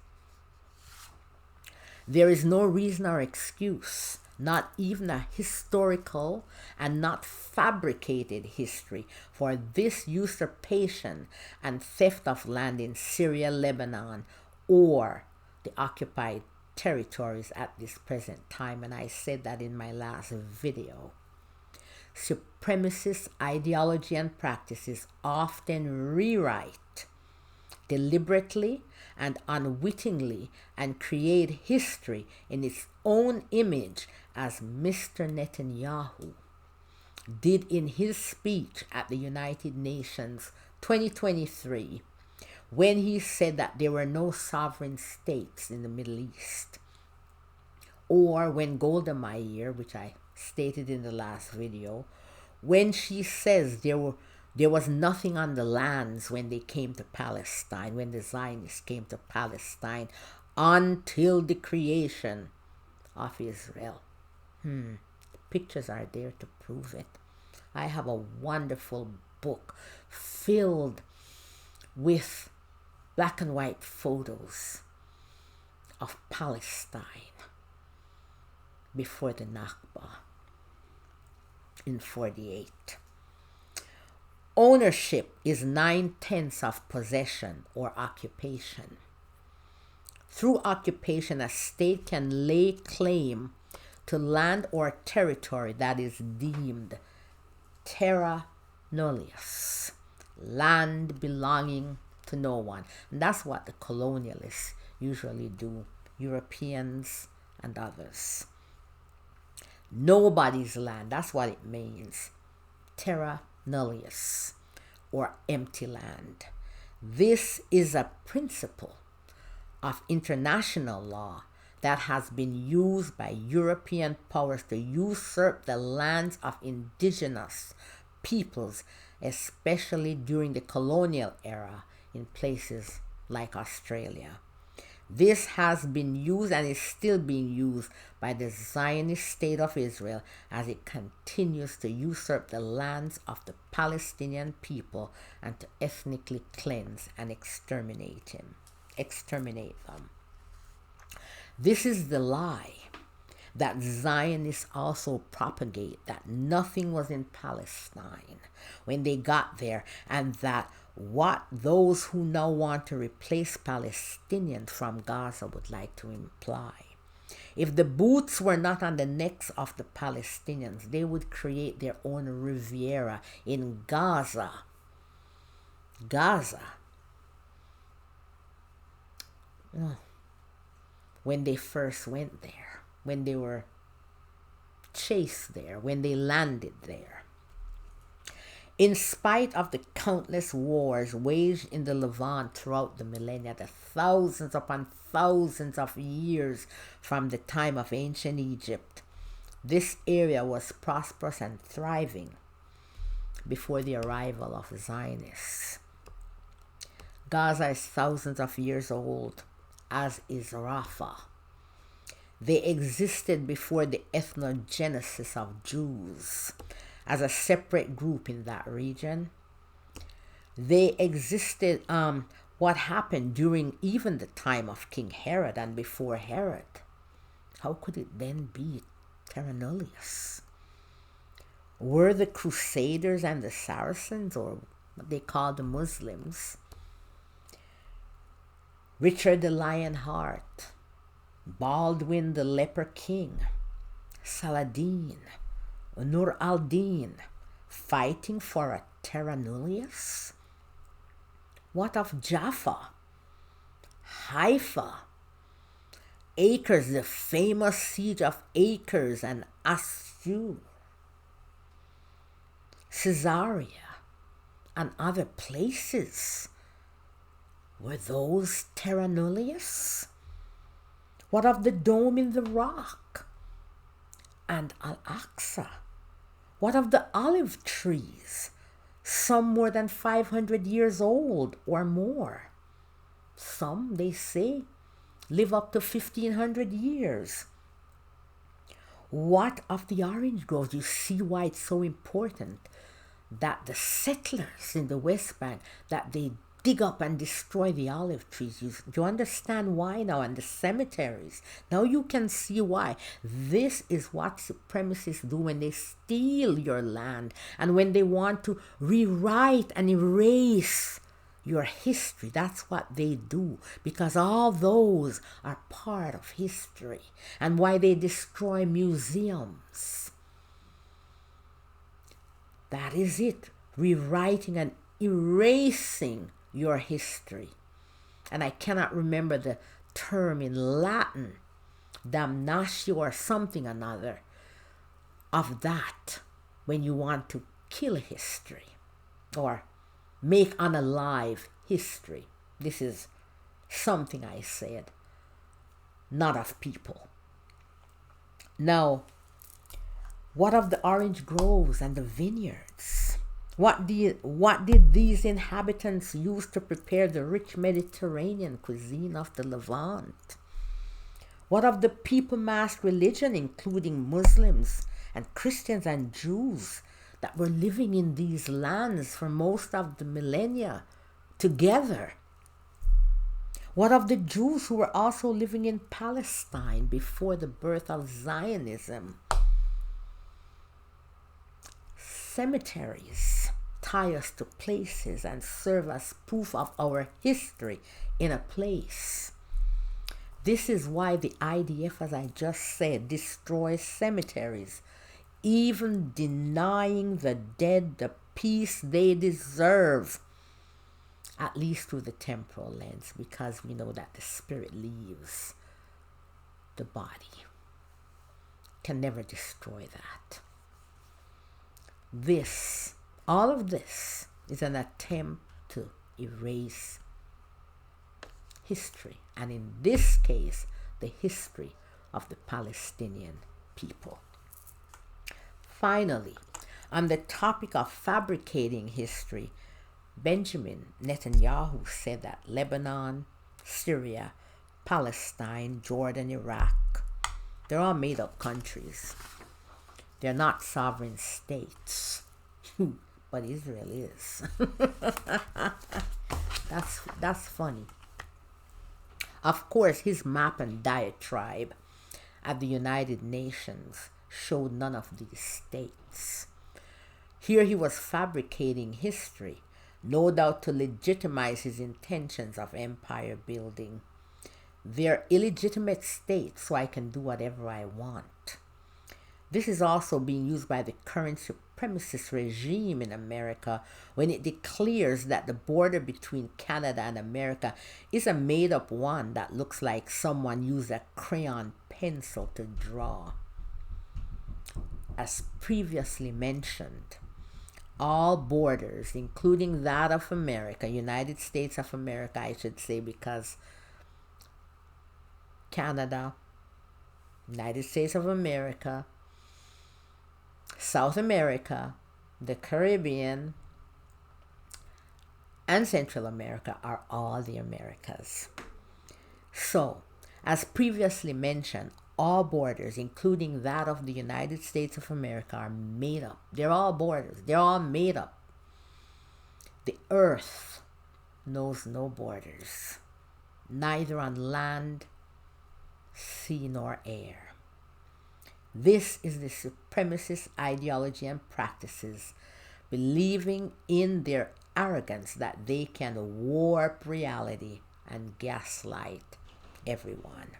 A: There is no reason or excuse, not even a historical and not fabricated history, for this usurpation and theft of land in Syria, Lebanon, or the occupied territories at this present time. And I said that in my last video. Supremacist ideology and practices often rewrite deliberately and unwittingly and create history in its own image, as Mr. Netanyahu did in his speech at the United Nations 2023, when he said that there were no sovereign states in the Middle East. Or when Golda Meir, which I stated in the last video, when she says there was nothing on the lands when they came to Palestine, when the Zionists came to Palestine, until the creation of Israel. The pictures are there to prove it. I have a wonderful book filled with black and white photos of Palestine before the Nakba in 48. Ownership is 9/10 of possession or occupation. Through occupation, a state can lay claim to land or territory that is deemed terra nullius, land belonging to no one. And that's what the colonialists usually do, Europeans and others. Nobody's land, that's what it means. Terra nullius, or empty land. This is a principle of international law that has been used by European powers to usurp the lands of indigenous peoples, especially during the colonial era in places like Australia. This has been used and is still being used by the Zionist state of Israel as it continues to usurp the lands of the Palestinian people and to ethnically cleanse and exterminate them. This is the lie that Zionists also propagate, that nothing was in Palestine when they got there, and that what those who now want to replace Palestinians from Gaza would like to imply. If the boots were not on the necks of the Palestinians, they would create their own Riviera in Gaza. When they first went there, when they were chased there, when they landed there. In spite of the countless wars waged in the Levant throughout the millennia, the thousands upon thousands of years from the time of ancient Egypt, this area was prosperous and thriving before the arrival of Zionists. Gaza is thousands of years old, as is Rafah. They existed before the ethnogenesis of Jews as a separate group in that region. They existed, what happened during even the time of King Herod and before Herod. How could it then be terra nullius? Were the Crusaders and the Saracens, or what they called the Muslims, Richard the Lionheart, Baldwin the Leper King, Saladin, Nur al-Din, fighting for a terra nullius? What of Jaffa, Haifa, Acres, the famous siege of Acres and Assur, Caesarea, and other places? Were those terra nullius? What of the Dome in the Rock and Al-Aqsa? What of the olive trees, some more than 500 years old or more? Some, they say, live up to 1,500 years. What of the orange groves? You see why it's so important that the settlers in the West Bank, that they dig up and destroy the olive trees. You understand why now? And the cemeteries. Now you can see why. This is what supremacists do when they steal your land and when they want to rewrite and erase your history. That's what they do, because all those are part of history, and why they destroy museums. That is it, rewriting and erasing your history. And I cannot remember the term in Latin, damnatio or something another, of that, when you want to kill history or make unalive history. This is something I said, not of people. Now, what of the orange groves and the vineyards? What did these inhabitants use to prepare the rich Mediterranean cuisine of the Levant? What of the people-massed religion, including Muslims and Christians and Jews, that were living in these lands for most of the millennia together? What of the Jews who were also living in Palestine before the birth of Zionism? Cemeteries tie us to places and serve as proof of our history in a place. This is why the IDF, as I just said, destroys cemeteries, even denying the dead the peace they deserve, at least through the temporal lens, because we know that the spirit leaves the body. Can never destroy that. All of this is an attempt to erase history, and in this case, the history of the Palestinian people. Finally, on the topic of fabricating history, Benjamin Netanyahu said that Lebanon, Syria, Palestine, Jordan, Iraq, they're all made up countries. They're not sovereign states. But Israel is. That's funny. Of course, his map and diatribe at the United Nations showed none of these states. Here he was fabricating history, no doubt to legitimize his intentions of empire building. They're illegitimate states, so I can do whatever I want. This is also being used by the current supremacist regime in America when it declares that the border between Canada and America is a made-up one that looks like someone used a crayon pencil to draw. As previously mentioned, all borders, including that of America, United States of America, I should say, because Canada, United States of America, South America, the Caribbean, and Central America are all the Americas. So, as previously mentioned, all borders, including that of the United States of America, are made up. They're all borders. They're all made up. The earth knows no borders, neither on land, sea, nor air. This is the supremacist ideology and practices, believing in their arrogance that they can warp reality and gaslight everyone.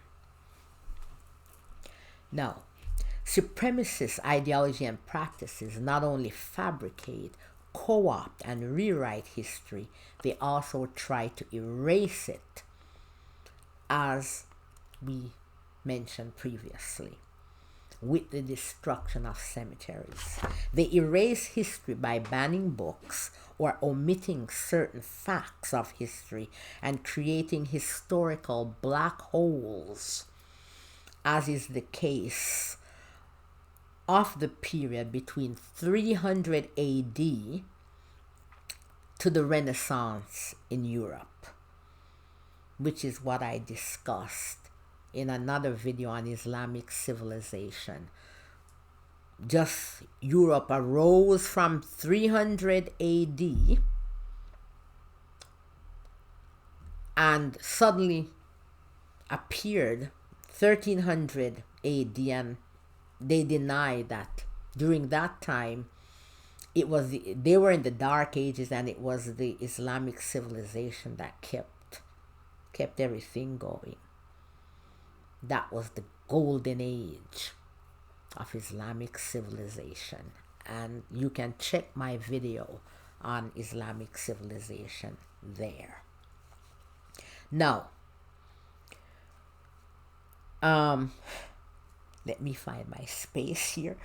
A: Now, supremacist ideology and practices not only fabricate, co-opt, and rewrite history, they also try to erase it, as we mentioned previously, with the destruction of cemeteries. They erase history by banning books or omitting certain facts of history and creating historical black holes, as is the case of the period between 300 AD to the Renaissance in Europe, which is what I discussed in another video on Islamic civilization. just Europe arose from 300 AD and suddenly appeared 1300 AD, and they deny that during that time they were in the dark ages, and it was the Islamic civilization that kept everything going. That was the golden age of Islamic civilization, and you can check my video on Islamic civilization there. Now, let me find my space here.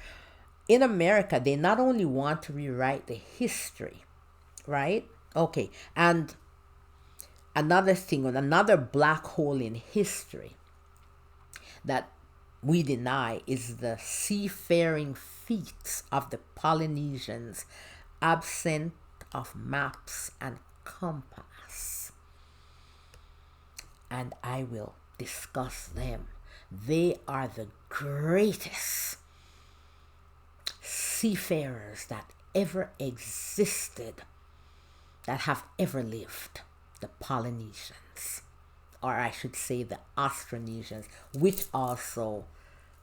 A: In America, they not only want to rewrite the history, right? Okay, and another thing, another black hole in history that we deny is the seafaring feats of the Polynesians, absent of maps and compass. And I will discuss them. They are the greatest seafarers that ever existed, that have ever lived, the Polynesians, or I should say the Austronesians, which also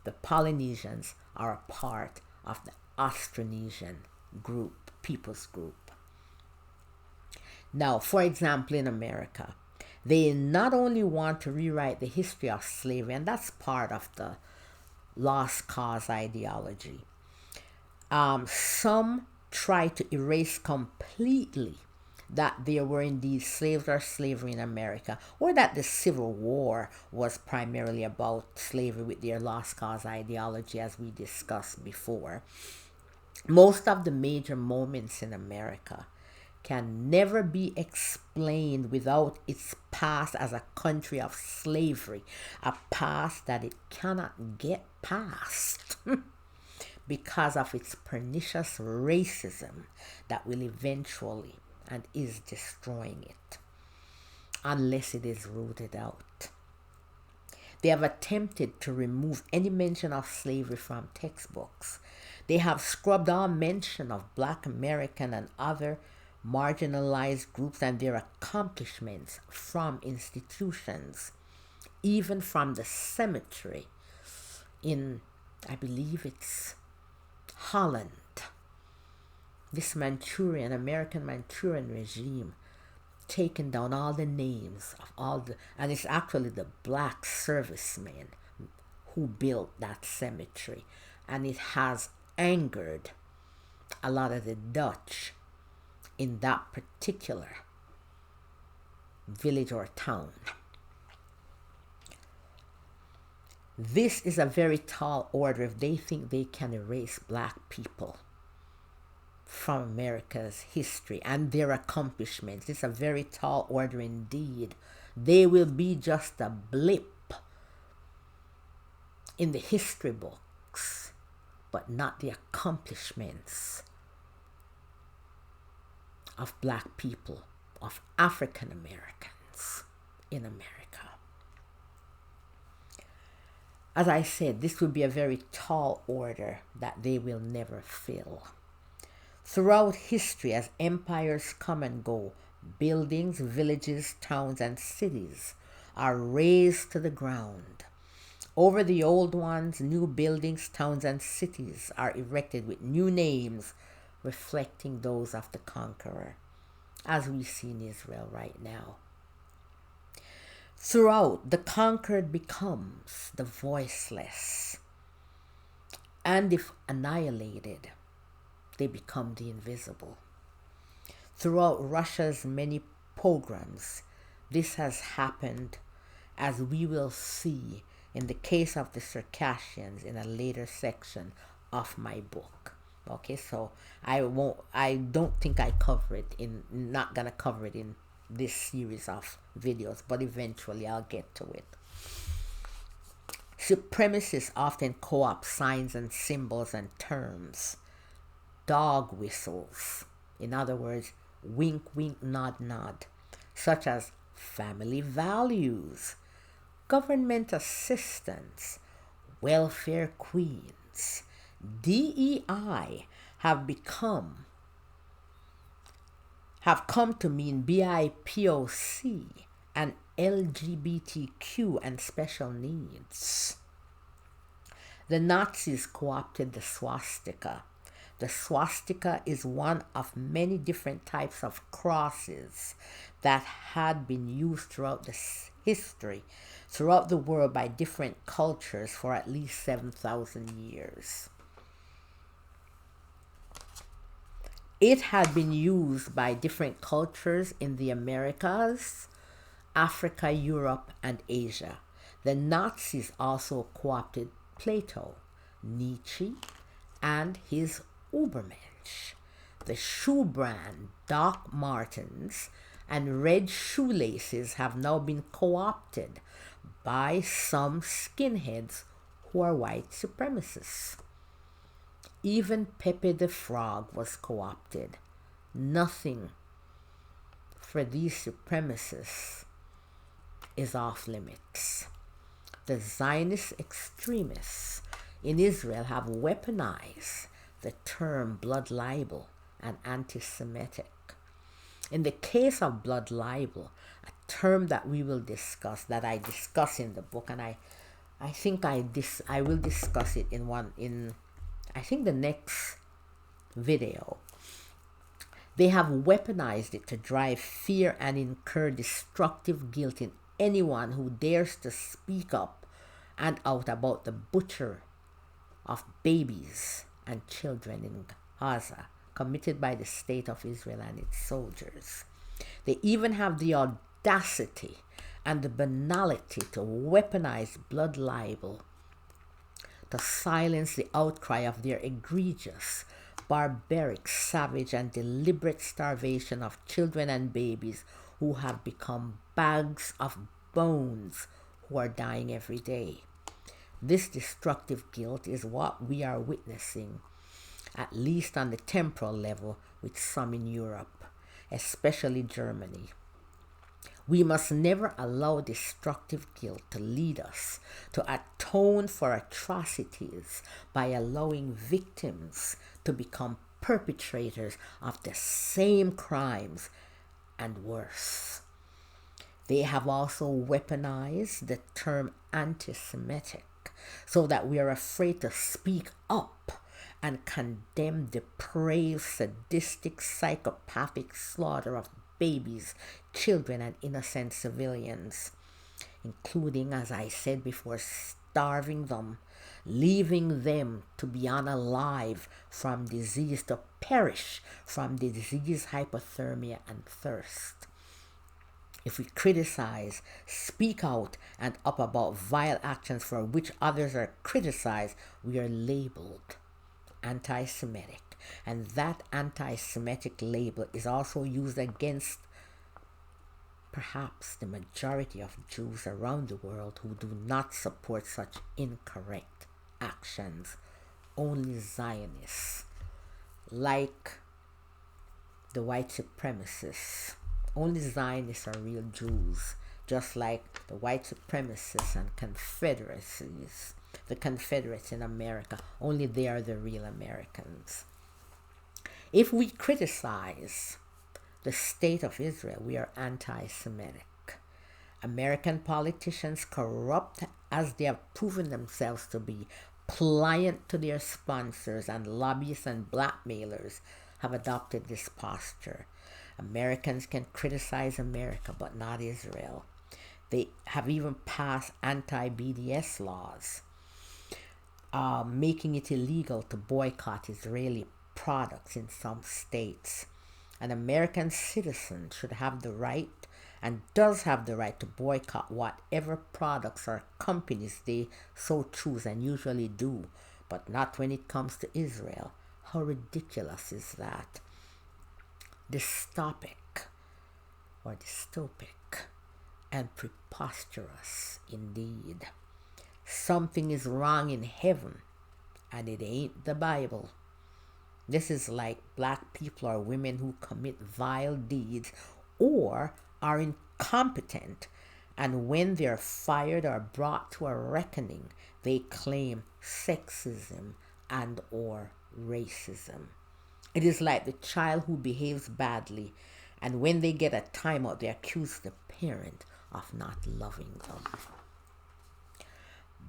A: the Polynesians are a part of the Austronesian group, people's group. Now, for example, in America, they not only want to rewrite the history of slavery, and that's part of the lost cause ideology. Some try to erase completely that there were indeed slaves or slavery in America, or that the Civil War was primarily about slavery with their lost cause ideology, as we discussed before. Most of the major moments in America can never be explained without its past as a country of slavery, a past that it cannot get past because of its pernicious racism that will eventually and is destroying it unless it is rooted out. They have attempted to remove any mention of slavery from textbooks. They have scrubbed all mention of Black American and other marginalized groups and their accomplishments from institutions, even from the cemetery in, I believe it's Holland. This American Manchurian regime taken down all the names of and it's actually the black servicemen who built that cemetery, and it has angered a lot of the Dutch in that particular village or town. This is a very tall order if they think they can erase black people from America's history and their accomplishments. It's a very tall order indeed. They will be just a blip in the history books, but not the accomplishments of black people, of African Americans in America. As I said, this will be a very tall order that they will never fill. Throughout history, as empires come and go, buildings, villages, towns, and cities are razed to the ground. Over the old ones, new buildings, towns, and cities are erected with new names reflecting those of the conqueror, as we see in Israel right now. Throughout, the conquered becomes the voiceless, and if annihilated, they become the invisible. Throughout Russia's many pogroms, this has happened, as we will see in the case of the Circassians in a later section of my book. Okay, so I don't think I cover it not gonna cover it in this series of videos, but eventually I'll get to it. Supremacists often co-opt signs and symbols and terms, dog whistles, in other words, wink, wink, nod, nod, such as family values, government assistance, welfare queens, DEI have come to mean BIPOC and LGBTQ and special needs. The Nazis co-opted the swastika. The swastika is one of many different types of crosses that had been used throughout throughout the world by different cultures for at least 7,000 years. It had been used by different cultures in the Americas, Africa, Europe, and Asia. The Nazis also co-opted Plato, Nietzsche, and his Ubermensch. The shoe brand Doc Martens and red shoelaces have now been co-opted by some skinheads who are white supremacists. Even Pepe the Frog was co-opted. Nothing for these supremacists is off limits. The Zionist extremists in Israel have weaponized the term blood libel and anti-Semitic. In the case of blood libel, a term that we will discuss, that I discuss in the book, and I think I will discuss it in I think the next video. They have weaponized it to drive fear and incur destructive guilt in anyone who dares to speak up and out about the butcher of babies and children in Gaza committed by the state of Israel and its soldiers. They even have the audacity and the banality to weaponize blood libel to silence the outcry of their egregious, barbaric, savage, and deliberate starvation of children and babies who have become bags of bones who are dying every day. This destructive guilt is what we are witnessing, at least on the temporal level, with some in Europe, especially Germany. We must never allow destructive guilt to lead us to atone for atrocities by allowing victims to become perpetrators of the same crimes and worse. They have also weaponized the term anti-Semitic so that we are afraid to speak up and condemn depraved, sadistic, psychopathic slaughter of babies, children, and innocent civilians, including, as I said before, starving them, leaving them to be unalive from disease, to perish from disease, hypothermia, and thirst. If we criticize, speak out, and up about vile actions for which others are criticized, we are labeled anti-Semitic. And that anti-Semitic label is also used against perhaps the majority of Jews around the world who do not support such incorrect actions. Only Zionists, like the white supremacists, only Zionists are real Jews, just like the white supremacists and Confederacies, the Confederates in America. Only they are the real Americans. If we criticize the state of Israel, we are anti-Semitic. American politicians, corrupt as they have proven themselves to be, pliant to their sponsors, and lobbyists and blackmailers, have adopted this posture. Americans can criticize America, but not Israel. They have even passed anti-BDS laws, making it illegal to boycott Israeli products in some states. An American citizen should have the right, and does have the right, to boycott whatever products or companies they so choose, and usually do, but not when it comes to Israel. How ridiculous is that? Dystopic and preposterous indeed. Something is wrong in heaven, and it ain't the Bible. This is like black people or women who commit vile deeds or are incompetent, and when they're fired or brought to a reckoning, they claim sexism, and or racism. It is like the child who behaves badly, and when they get a timeout, they accuse the parent of not loving them.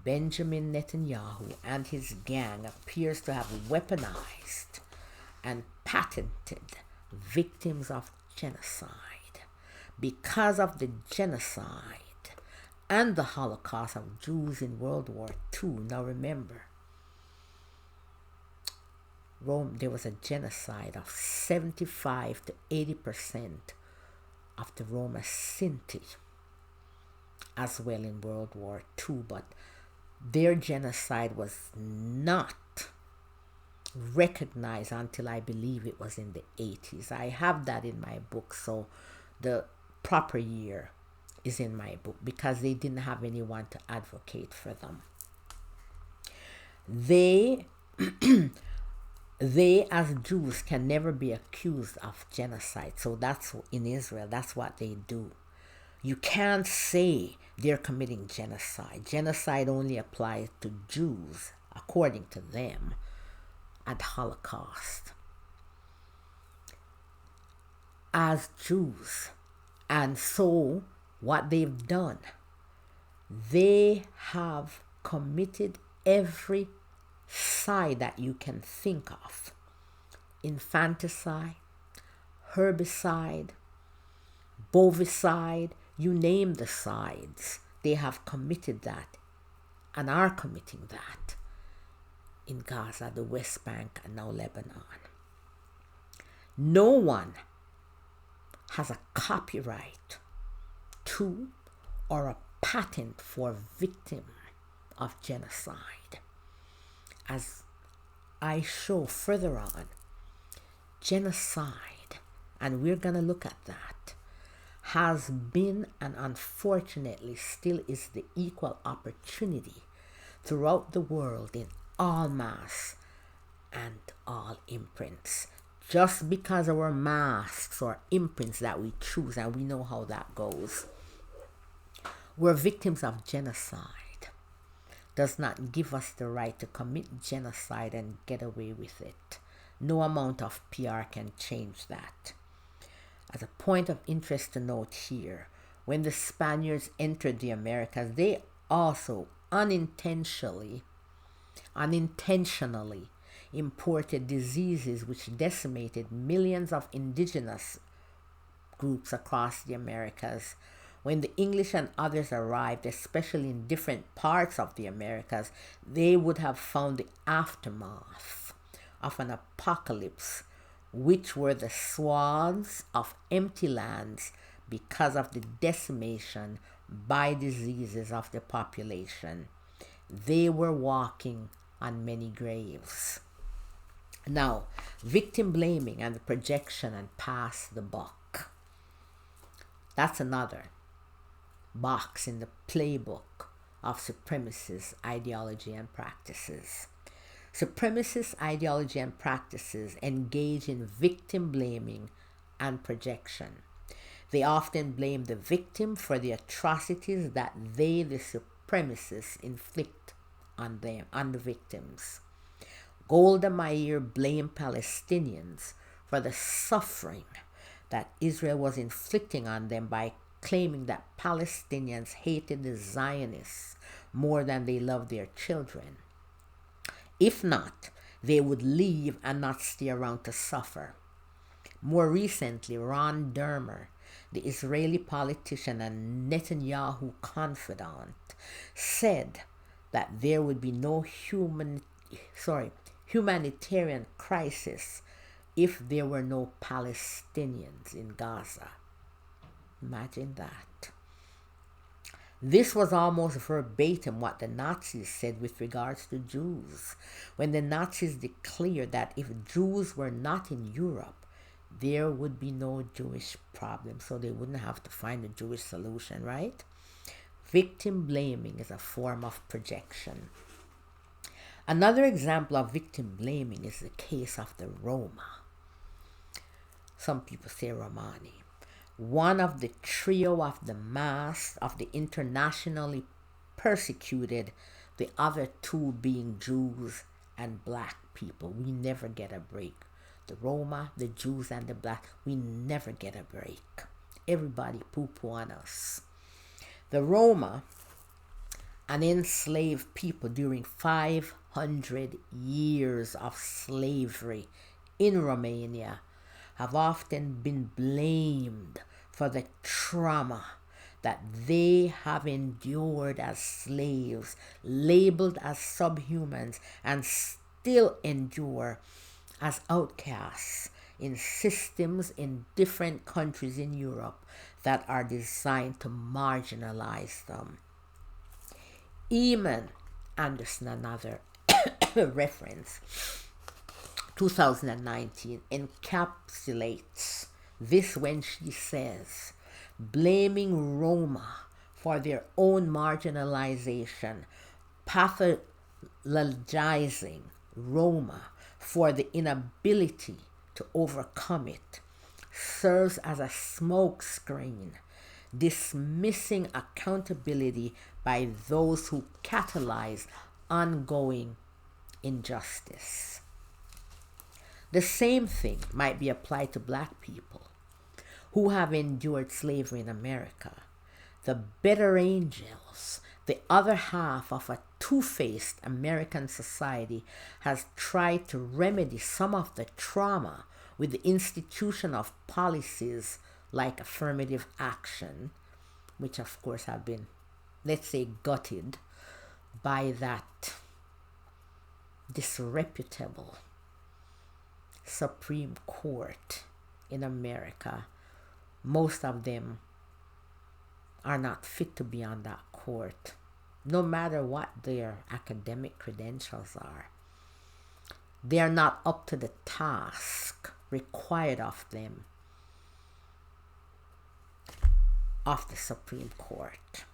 A: Benjamin Netanyahu and his gang appears to have weaponized and patented victims of genocide. Because of the genocide and the Holocaust of Jews in World War II. Now remember, Rome, there was a genocide of 75 to 80% of the Roma Sinti as well in World War II, but their genocide was not recognized until I believe it was in the 80s. I have that in my book, so the proper year is in my book because they didn't have anyone to advocate for them. They as Jews can never be accused of genocide. So that's in Israel, that's what they do. You can't say they're committing genocide. Genocide only applies to Jews, according to them, at Holocaust. As Jews. And so what they've done, they have committed every side that you can think of. Infanticide, herbicide, bovicide, you name the sides. They have committed that and are committing that in Gaza, the West Bank, and now Lebanon. No one has a copyright to or a patent for victim of genocide. As I show further on, genocide, and we're going to look at that, has been and unfortunately still is the equal opportunity throughout the world in all mass and all imprints. Just because our masks or imprints that we choose, and we know how that goes, we're victims of genocide, does not give us the right to commit genocide and get away with it. No amount of PR can change that. As a point of interest to note here, when the Spaniards entered the Americas, they also unintentionally imported diseases which decimated millions of indigenous groups across the Americas. When the English and others arrived, especially in different parts of the Americas, they would have found the aftermath of an apocalypse, which were the swaths of empty lands because of the decimation by diseases of the population. They were walking on many graves. Now, victim blaming and the projection and pass the buck. That's another box in the playbook of supremacist ideology and practices. Supremacist ideology and practices engage in victim blaming and projection. They often blame the victim for the atrocities that they, the supremacists, inflict on them, on the victims. Golda Meir blamed Palestinians for the suffering that Israel was inflicting on them by claiming that Palestinians hated the Zionists more than they loved their children. If not, they would leave and not stay around to suffer. More recently, Ron Dermer, the Israeli politician and Netanyahu confidant, said that there would be no humanitarian crisis if there were no Palestinians in Gaza. Imagine that. This was almost verbatim what the Nazis said with regards to Jews, when the Nazis declared that if Jews were not in Europe, there would be no Jewish problem, so they wouldn't have to find a Jewish solution, right? Victim blaming is a form of projection. Another example of victim blaming is the case of the Roma. Some people say Romani. One of the trio of the mass of the internationally persecuted, the other two being Jews and black people. We never get a break. The Roma, the Jews, and the black, we never get a break. Everybody poo-poo on us. The Roma, an enslaved people during 500 years of slavery in Romania, have often been blamed for the trauma that they have endured as slaves, labeled as subhumans, and still endure as outcasts in systems in different countries in Europe that are designed to marginalize them. Eamon Anderson, another reference, 2019, encapsulates this when she says, blaming Roma for their own marginalization, pathologizing Roma for the inability to overcome it, serves as a smokescreen, dismissing accountability by those who catalyze ongoing injustice. The same thing might be applied to black people who have endured slavery in America. The better angels, the other half of a two-faced American society, has tried to remedy some of the trauma with the institution of policies like affirmative action, which of course have been, let's say, gutted by that disreputable Supreme Court in America. Most of them are not fit to be on that court, no matter what their academic credentials are. They are not up to the task required of them of the Supreme Court,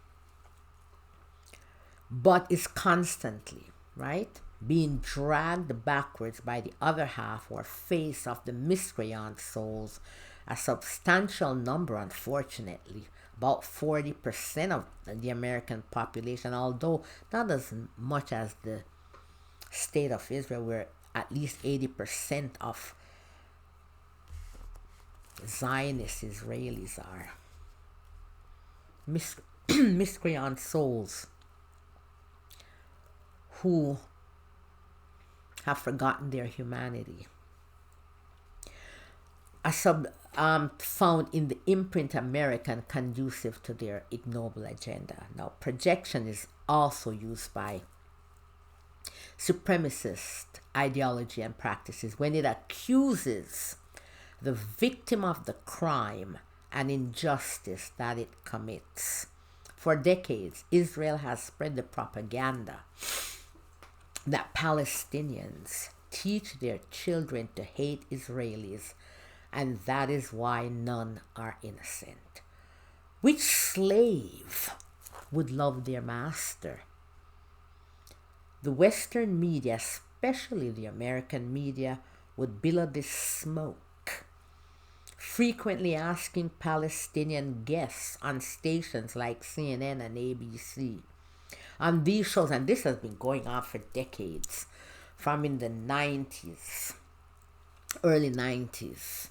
A: but is constantly, right, being dragged backwards by the other half or face of the miscreant souls, a substantial number, unfortunately, about 40% of the American population, although not as much as the state of Israel, where at least 80% of Zionist Israelis are miscreant souls who have forgotten their humanity. Found in the imprint American conducive to their ignoble agenda. Now, projection is also used by supremacist ideology and practices when it accuses the victim of the crime and injustice that it commits. For decades, Israel has spread the propaganda that Palestinians teach their children to hate Israelis, and that is why none are innocent. Which slave would love their master? The Western media, especially the American media, would billow this smoke, frequently asking Palestinian guests on stations like CNN and ABC on these shows, and this has been going on for decades, from in the 90s, early 90s,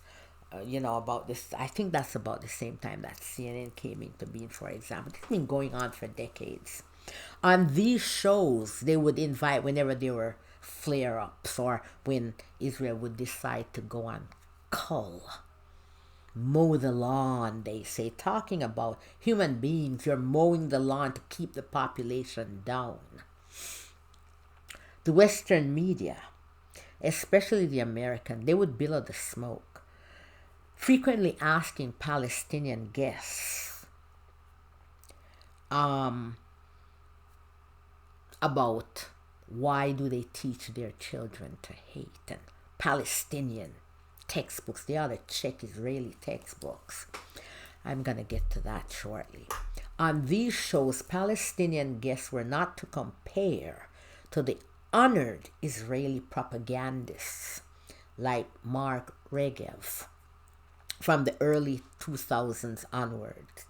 A: about this. I think that's about the same time that CNN came into being, for example. It's been going on for decades. On these shows, they would invite, whenever there were flare-ups or when Israel would decide to go on cull, mow the lawn, they say, talking about human beings. You're mowing the lawn to keep the population down. The Western media, especially the American, they would billow the smoke, frequently asking Palestinian guests about why do they teach their children to hate, and Palestinian textbooks. They ought to check Israeli textbooks. I'm going to get to that shortly. On these shows, Palestinian guests were not to compare to the honored Israeli propagandists like Mark Regev from the early 2000s onwards,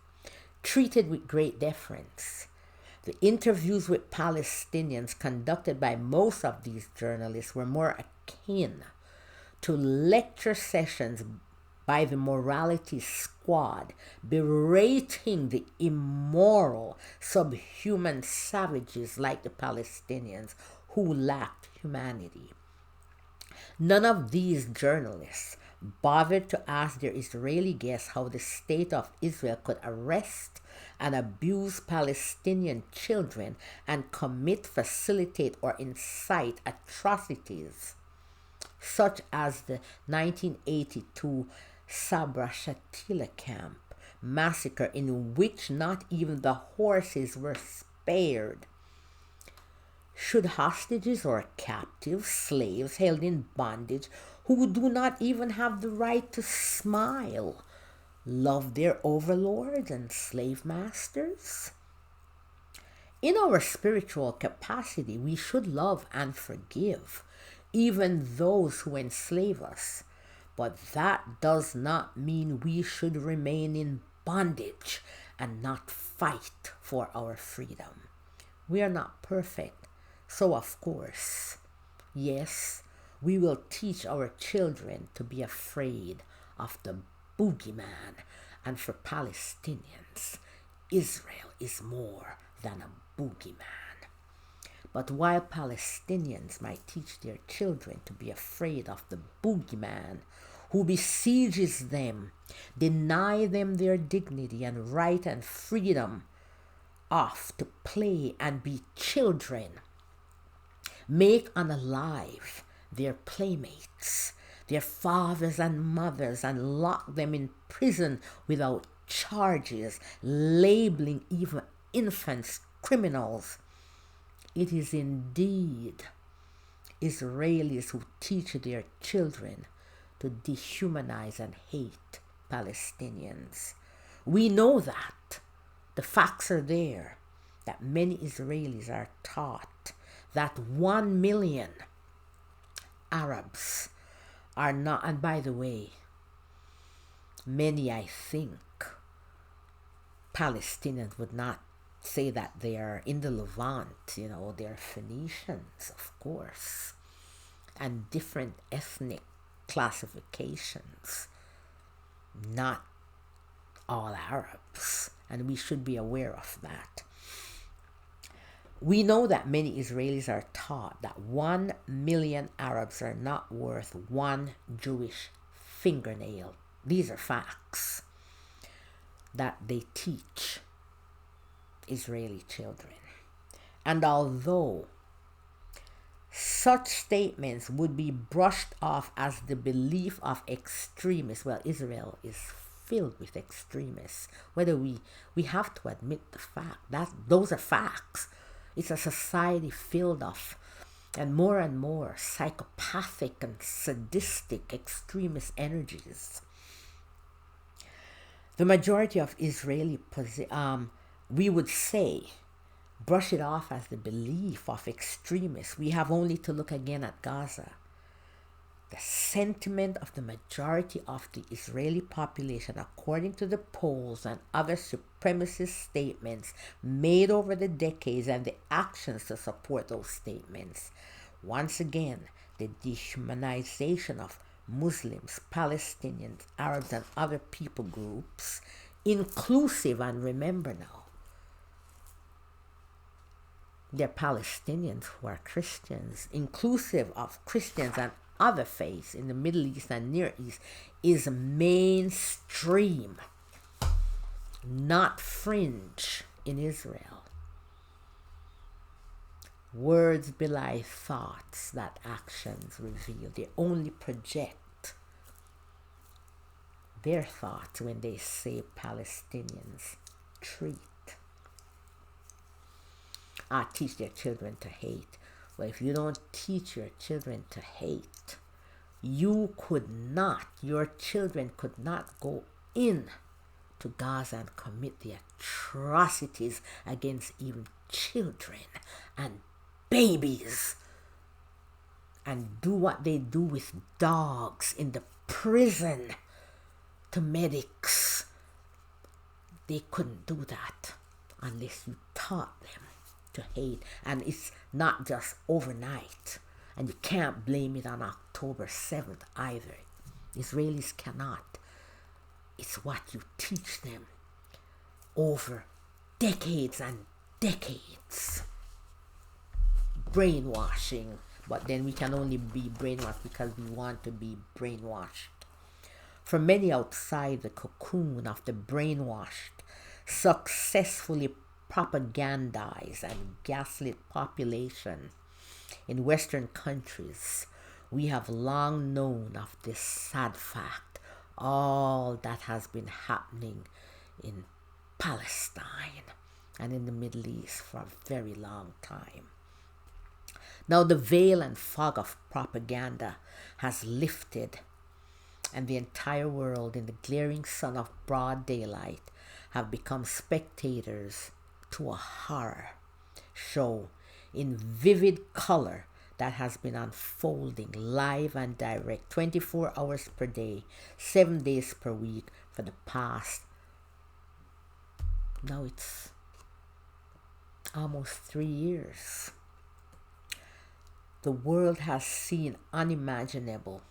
A: treated with great deference. The interviews with Palestinians conducted by most of these journalists were more akin to lecture sessions by the morality squad, berating the immoral, subhuman savages like the Palestinians who lacked humanity. None of these journalists bothered to ask their Israeli guests how the state of Israel could arrest and abuse Palestinian children and commit, facilitate, or incite atrocities such as the 1982 Sabra Shatila camp massacre, in which not even the horses were spared. Should hostages or captives, slaves held in bondage who do not even have the right to smile, love their overlords and slave masters? In our spiritual capacity, we should love and forgive even those who enslave us. But that does not mean we should remain in bondage and not fight for our freedom. We are not perfect, so of course, yes, we will teach our children to be afraid of the boogeyman. And for Palestinians, Israel is more than a boogeyman. But while Palestinians might teach their children to be afraid of the boogeyman who besieges them, deny them their dignity and right and freedom off to play and be children, make unalive their playmates, their fathers and mothers, and lock them in prison without charges, labeling even infants criminals. It is indeed Israelis who teach their children to dehumanize and hate Palestinians. We know that. The facts are there, that many Israelis are taught that 1 million Arabs are not, and by the way, many, I think, Palestinians would not say that they are in the Levant, they're Phoenicians, of course, and different ethnic classifications, not all Arabs, and we should be aware of that. We know that many Israelis are taught that 1 million Arabs are not worth one Jewish fingernail. These are facts that they teach Israeli children. And although such statements would be brushed off as the belief of extremists, well, Israel is filled with extremists. Whether we have to admit the fact that those are facts. It's a society filled of and more psychopathic and sadistic extremist energies. The majority of Israeli we would say, brush it off as the belief of extremists. We have only to look again at Gaza. The sentiment of the majority of the Israeli population, according to the polls and other supremacist statements made over the decades and the actions to support those statements. Once again, the dehumanization of Muslims, Palestinians, Arabs, and other people groups, inclusive, and remember now, they're Palestinians who are Christians, inclusive of Christians and other faiths in the Middle East and Near East, is mainstream, not fringe in Israel. Words belie thoughts that actions reveal. They only project their thoughts when they say Palestinians treat. Teach their children to hate. Well, if you don't teach your children to hate, your children could not go in to Gaza and commit the atrocities against even children and babies and do what they do with dogs in the prison to medics. They couldn't do that unless you taught them to hate. And it's not just overnight. And you can't blame it on October 7th either. Israelis cannot. It's what you teach them over decades and decades. Brainwashing. But then we can only be brainwashed because we want to be brainwashed. For many outside the cocoon of the brainwashed, successfully propagandized and gaslit population in Western countries, we have long known of this sad fact, all that has been happening in Palestine and in the Middle East for a very long time. Now the veil and fog of propaganda has lifted, and the entire world in the glaring sun of broad daylight have become spectators to a horror show in vivid color that has been unfolding live and direct 24 hours per day, 7 days per week for the past, now it's almost 3 years. The world has seen unimaginable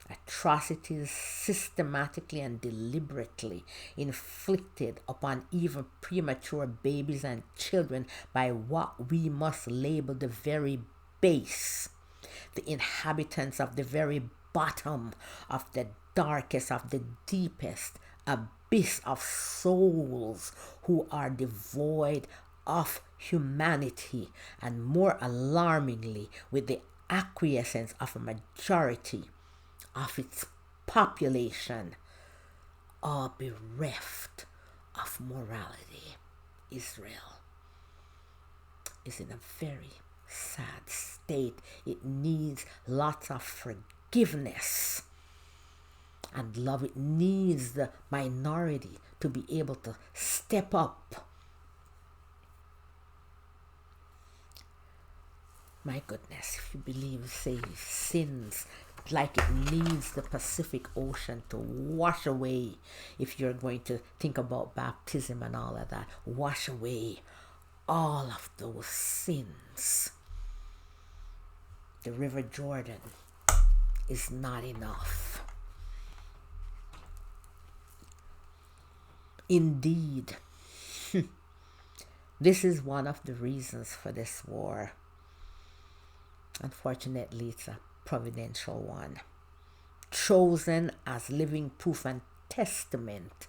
A: atrocities systematically and deliberately inflicted upon even premature babies and children by what we must label the very base, the inhabitants of the very bottom of the darkest, of the deepest abyss of souls who are devoid of humanity, and more alarmingly, with the acquiescence of a majority of its population, all bereft of morality. Israel is in a very sad state. It needs lots of forgiveness and love. It needs the minority to be able to step up. My goodness, if you believe, say, sins, like it needs the Pacific Ocean to wash away, if you're going to think about baptism and all of that, wash away all of those sins. The River Jordan is not enough. Indeed, this is one of the reasons for this war. Unfortunately, it's a providential one, chosen as living proof and testament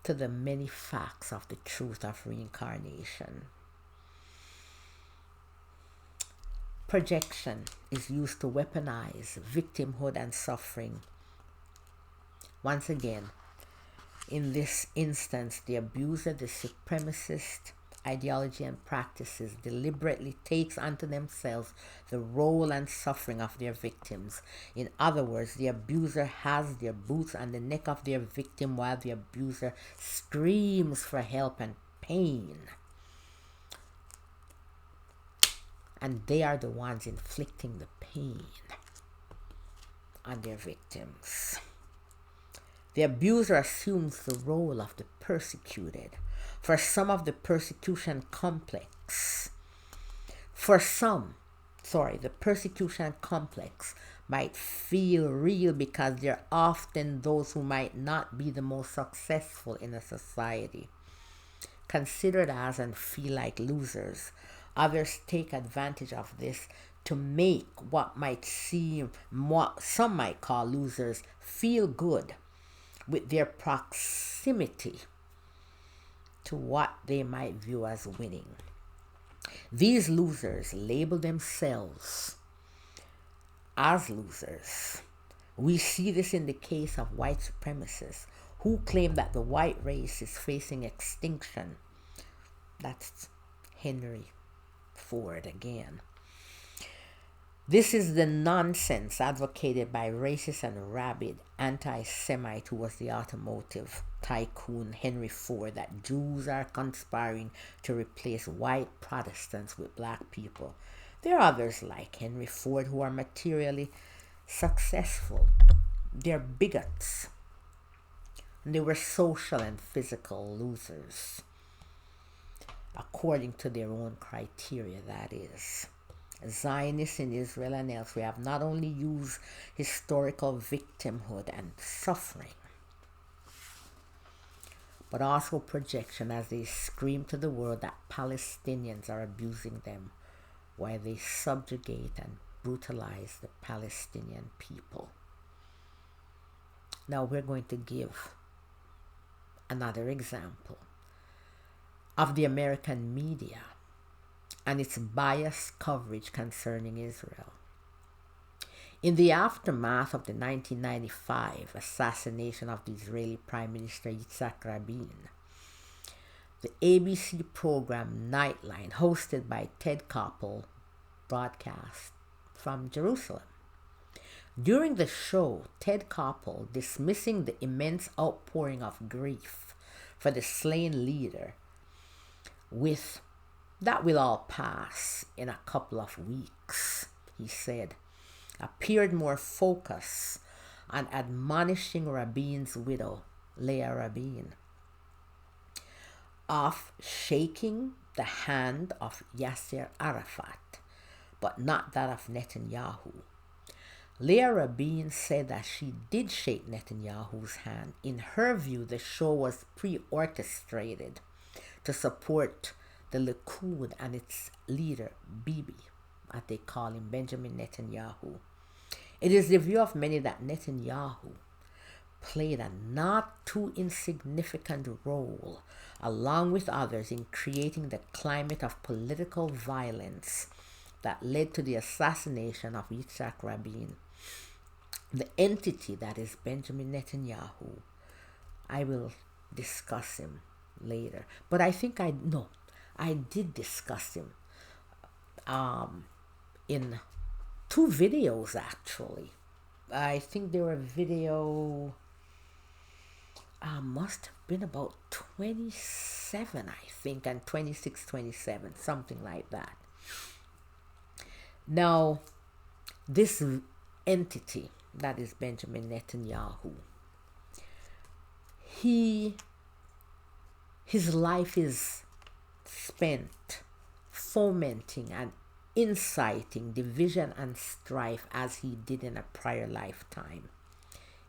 A: to the many facts of the truth of reincarnation. Projection is used to weaponize victimhood and suffering. Once again, in this instance, the abuser, the supremacist ideology and practices deliberately takes unto themselves the role and suffering of their victims. In other words, the abuser has their boots on the neck of their victim while the abuser screams for help and pain. And they are the ones inflicting the pain on their victims. The abuser assumes the role of the persecuted. For some of the persecution complex, the persecution complex might feel real because they're often those who might not be the most successful in a society, considered as and feel like losers. Others take advantage of this to make what some might call losers feel good with their proximity to what they might view as winning. These losers label themselves as losers. We see this in the case of white supremacists who claim that the white race is facing extinction. That's Henry Ford again. This is the nonsense advocated by racist and rabid anti-Semite who was the automotive tycoon Henry Ford, that Jews are conspiring to replace white Protestants with black people. There are others like Henry Ford who are materially successful. They're bigots. And they were social and physical losers. according to their own criteria, that is. Zionists in Israel and elsewhere have not only used historical victimhood and suffering, but also projection as they scream to the world that Palestinians are abusing them while they subjugate and brutalize the Palestinian people. Now we're going to give another example of the American media and its biased coverage concerning Israel. In the aftermath of the 1995 assassination of the Israeli Prime Minister Yitzhak Rabin, the ABC program Nightline, hosted by Ted Koppel, broadcast from Jerusalem. During the show, Ted Koppel, dismissing the immense outpouring of grief for the slain leader with "that will all pass in a couple of weeks," he said, appeared more focused on admonishing Rabin's widow, Leah Rabin, of shaking the hand of Yasser Arafat, but not that of Netanyahu. Leah Rabin said that she did shake Netanyahu's hand. In her view, the show was pre-orchestrated to support the Likud and its leader, Bibi, as they call him, Benjamin Netanyahu. It is the view of many that Netanyahu played a not too insignificant role, along with others, in creating the climate of political violence that led to the assassination of Yitzhak Rabin. The entity that is Benjamin Netanyahu, I will discuss him later. But I think I did discuss him in 2 videos, actually. I think there were video, must have been about 27, I think, and 26, 27, something like that. Now, this entity that is Benjamin Netanyahu, his life is spent fomenting and inciting division and strife as he did in a prior lifetime.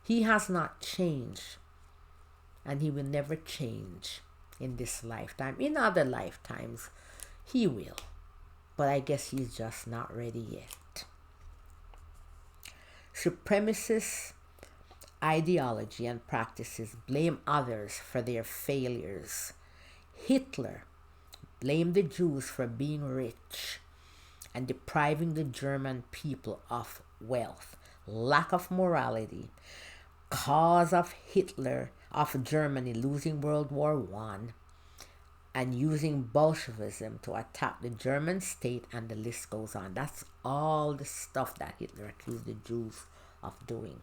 A: He has not changed, and he will never change in this lifetime. In other lifetimes, he will, but I guess he's just not ready yet. Supremacist ideology and practices blame others for their failures. Hitler blamed the Jews for being rich and depriving the German people of wealth. Lack of morality, cause of Germany losing World War I, and using Bolshevism to attack the German state, and the list goes on. That's all the stuff that Hitler accused the Jews of doing.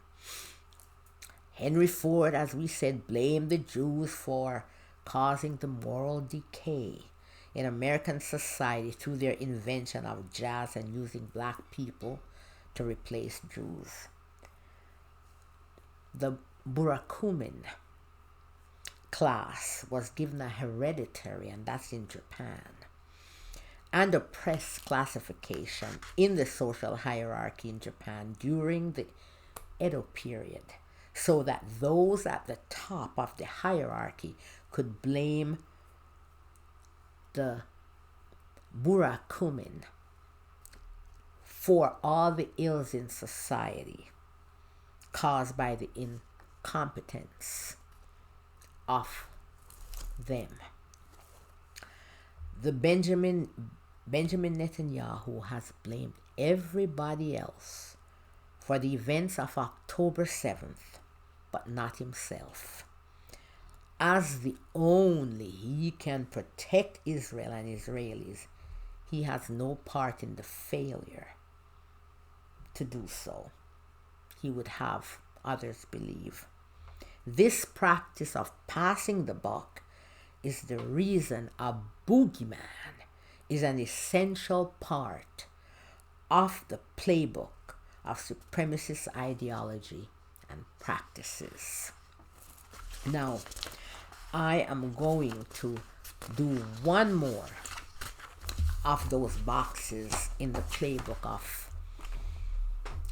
A: Henry Ford, as we said, blamed the Jews for causing the moral decay in American society through their invention of jazz and using black people to replace Jews. The Burakumin class was given a hereditary, and that's in Japan, and oppressed classification in the social hierarchy in Japan during the Edo period, so that those at the top of the hierarchy could blame the Burakumin for all the ills in society caused by the incompetence of them. The Benjamin Netanyahu has blamed everybody else for the events of October 7th, but not himself. As the only he can protect Israel and Israelis, he has no part in the failure to do so. He would have others believe. This practice of passing the buck is the reason a boogeyman is an essential part of the playbook of supremacist ideology and practices. Now, I am going to do one more of those boxes in the playbook of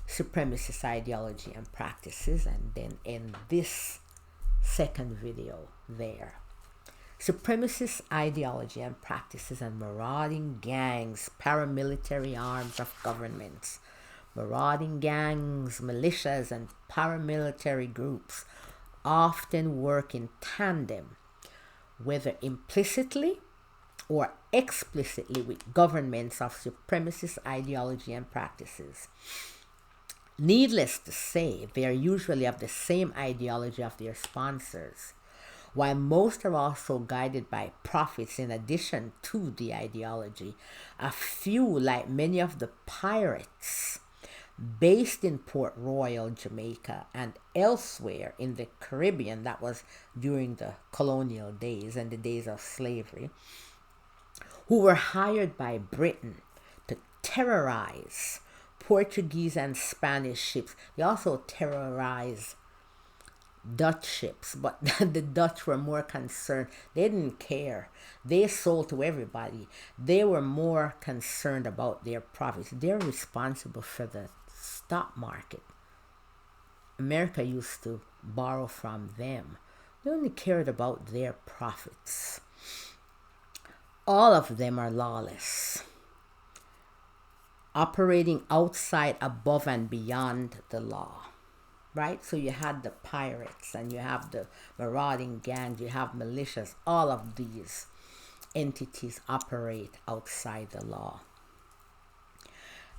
A: supremacist ideology and practices, and then end this second video there. Supremacist ideology and practices and marauding gangs, paramilitary arms of governments, marauding gangs, militias, and paramilitary groups often work in tandem, whether implicitly or explicitly, with governments of supremacist ideology and practices. Needless to say, they are usually of the same ideology of their sponsors, while most are also guided by profits in addition to the ideology. A few, like many of the pirates based in Port Royal, Jamaica, and elsewhere in the Caribbean, that was during the colonial days and the days of slavery, who were hired by Britain to terrorize Portuguese and Spanish ships. They also terrorized Dutch ships, but the Dutch were more concerned. They didn't care. They sold to everybody. They were more concerned about their profits. They're responsible for the stock market. America used to borrow from them. They only cared about their profits. All of them are lawless, operating outside, above, and beyond the law, right? So you had the pirates, and you have the marauding gangs, you have militias. All of these entities operate outside the law.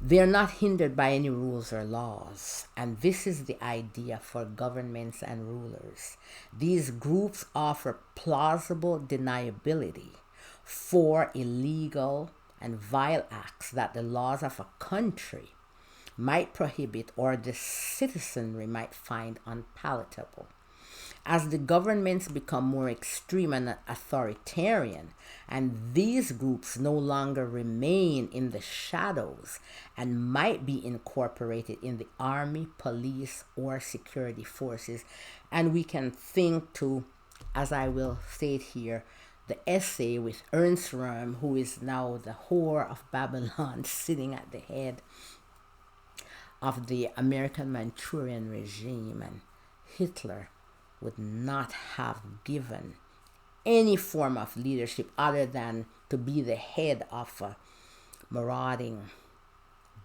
A: They're not hindered by any rules or laws, and this is the idea for governments and rulers. These groups offer plausible deniability for illegal and vile acts that the laws of a country might prohibit or the citizenry might find unpalatable. As the governments become more extreme and authoritarian, and these groups no longer remain in the shadows and might be incorporated in the army, police, or security forces, and we can think to, as I will state here, the essay with Ernst Röhm, who is now the whore of Babylon, sitting at the head of the American Manchurian regime, and Hitler would not have given any form of leadership other than to be the head of a marauding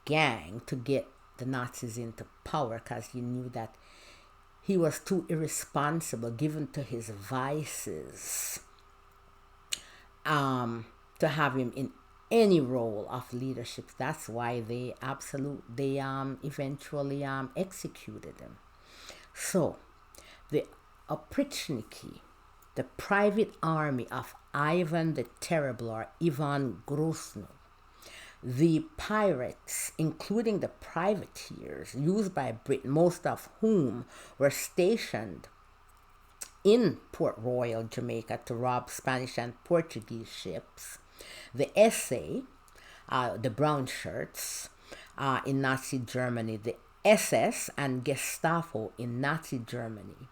A: gang to get the Nazis into power, because he knew that he was too irresponsible, given to his vices, to have him in any role of leadership. That's why they eventually executed him. So the Oprichniki, the private army of Ivan the Terrible, or Ivan Grozny, the pirates, including the privateers used by Britain, most of whom were stationed in Port Royal, Jamaica, to rob Spanish and Portuguese ships, the SA, the brown shirts in Nazi Germany, the SS and Gestapo in Nazi Germany,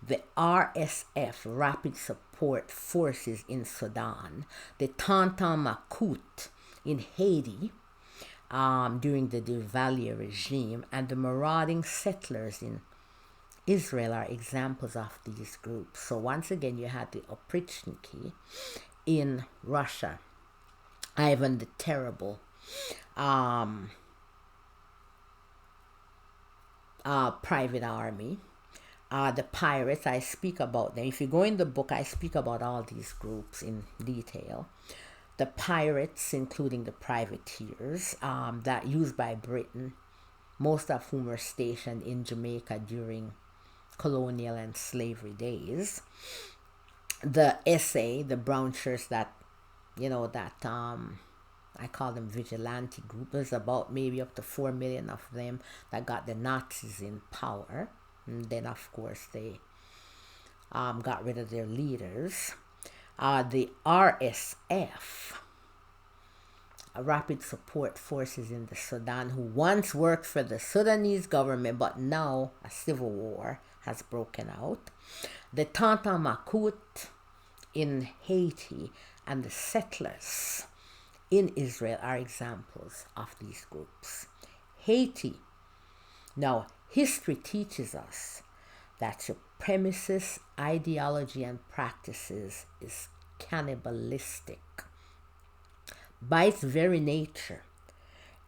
A: the RSF, Rapid Support Forces in Sudan, the Tonton Macoute in Haiti during the Duvalier regime, and the marauding settlers in Israel are examples of these groups. So once again, you had the Oprichniki in Russia, Ivan the Terrible, private army, the pirates. I speak about them. If you go in the book, I speak about all these groups in detail. The pirates, including the privateers that used by Britain, most of whom were stationed in Jamaica during colonial and slavery days. The SA, the brown shirts that, I call them vigilante group. There's about maybe up to 4 million of them that got the Nazis in power. And then, of course, they got rid of their leaders. The RSF, Rapid Support Forces in the Sudan, who once worked for the Sudanese government, but now a civil war has broken out. The Tonton Macoute in Haiti and the settlers in Israel are examples of these groups. Haiti. Now, history teaches us that supremacist ideology and practices is cannibalistic. By its very nature,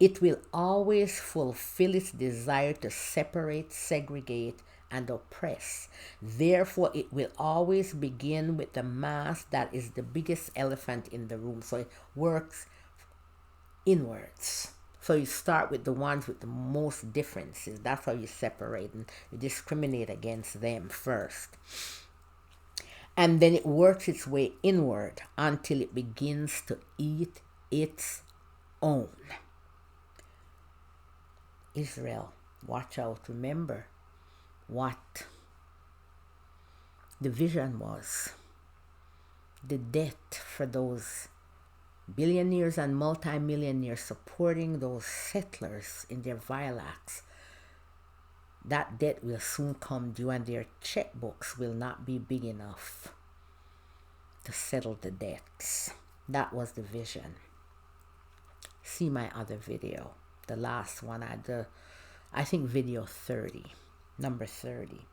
A: it will always fulfill its desire to separate, segregate, and oppress. Therefore, it will always begin with the mass that is the biggest elephant in the room. So it works inwards. So you start with the ones with the most differences. That's how you separate and you discriminate against them first. And then it works its way inward until it begins to eat its own. Israel, watch out. Remember what the vision was. The debt for those billionaires and multimillionaires supporting those settlers in their vile acts. That debt will soon come due, and their checkbooks will not be big enough to settle the debts. That was the vision. See my other video, the last one, I think video 30, number 30.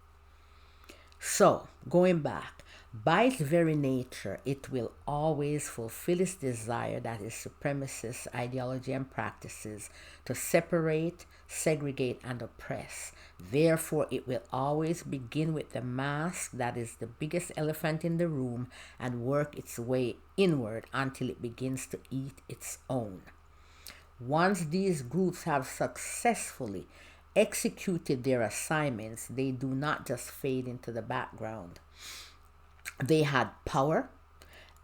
A: So, going back, by its very nature, it will always fulfill its desire, that is supremacist ideology and practices, to separate, segregate, and oppress. Therefore, it will always begin with the mass that is the biggest elephant in the room and work its way inward until it begins to eat its own. Once these groups have successfully executed their assignments, they do not just fade into the background. They had power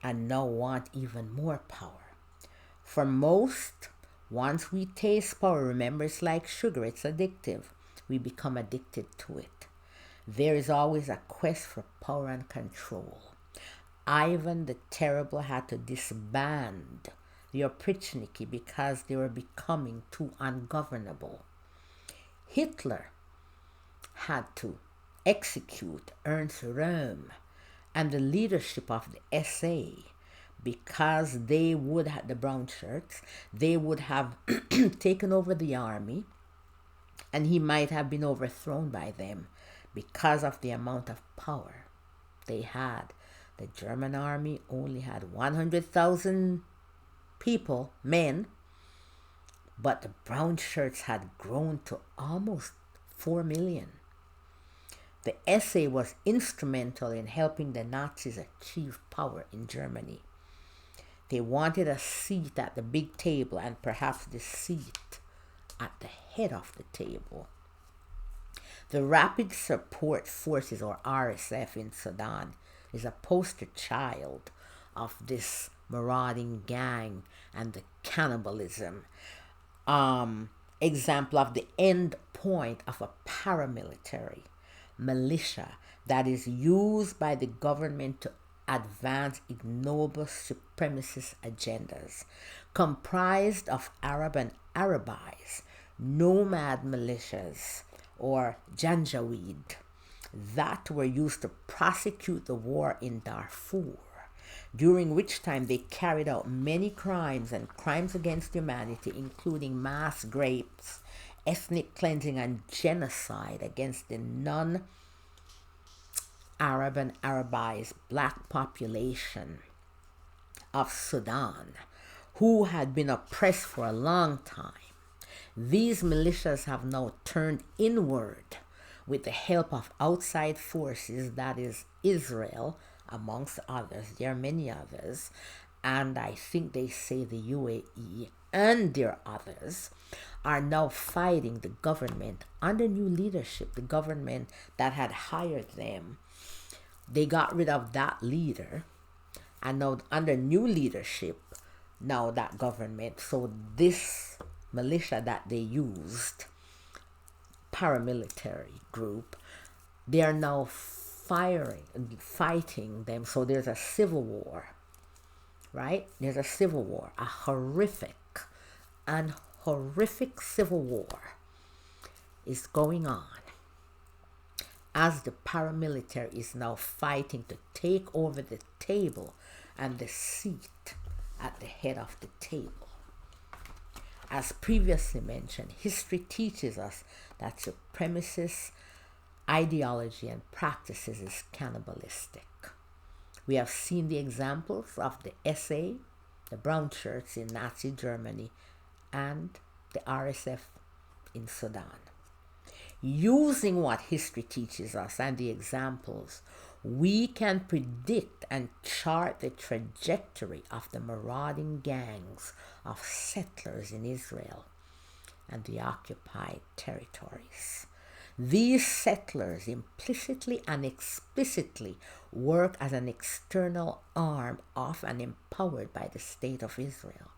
A: and now want even more power. For most, once we taste power, remember it's like sugar, it's addictive. We become addicted to it. There is always a quest for power and control. Ivan the Terrible had to disband the Oprichniki because they were becoming too ungovernable. Hitler had to execute Ernst Röhm and the leadership of the SA because they would have, the brown shirts, they would have taken over the army, and he might have been overthrown by them because of the amount of power they had. The German army only had 100,000 people, men, but the brown shirts had grown to almost 4 million. The SA was instrumental in helping the Nazis achieve power in Germany. They wanted a seat at the big table and perhaps the seat at the head of the table. The Rapid Support Forces, or RSF, in Sudan is a poster child of this marauding gang and the cannibalism. Example of the end point of a paramilitary militia that is used by the government to advance ignoble supremacist agendas, comprised of Arab and Arabis, nomad militias, or Janjaweed, that were used to prosecute the war in Darfur, during which time they carried out many crimes and crimes against humanity, including mass rapes, ethnic cleansing, and genocide against the non-Arab and Arabized black population of Sudan, who had been oppressed for a long time. These militias have now turned inward with the help of outside forces, that is Israel, amongst others. There are many others, and I think they say the UAE and their others are now fighting the government under new leadership, the government that had hired them. They got rid of that leader, and now under new leadership, now that government, so this militia that they used, paramilitary group, they are now fighting them. So there's a civil war, right? There's a civil war, a horrific civil war is going on as the paramilitary is now fighting to take over the table and the seat at the head of the table. As previously mentioned, history teaches us that supremacist ideology and practices is cannibalistic. We have seen the examples of the SA, the brown shirts in Nazi Germany, and the RSF in Sudan. Using what history teaches us and the examples, we can predict and chart the trajectory of the marauding gangs of settlers in Israel and the occupied territories. These settlers implicitly and explicitly work as an external arm of and empowered by the State of Israel.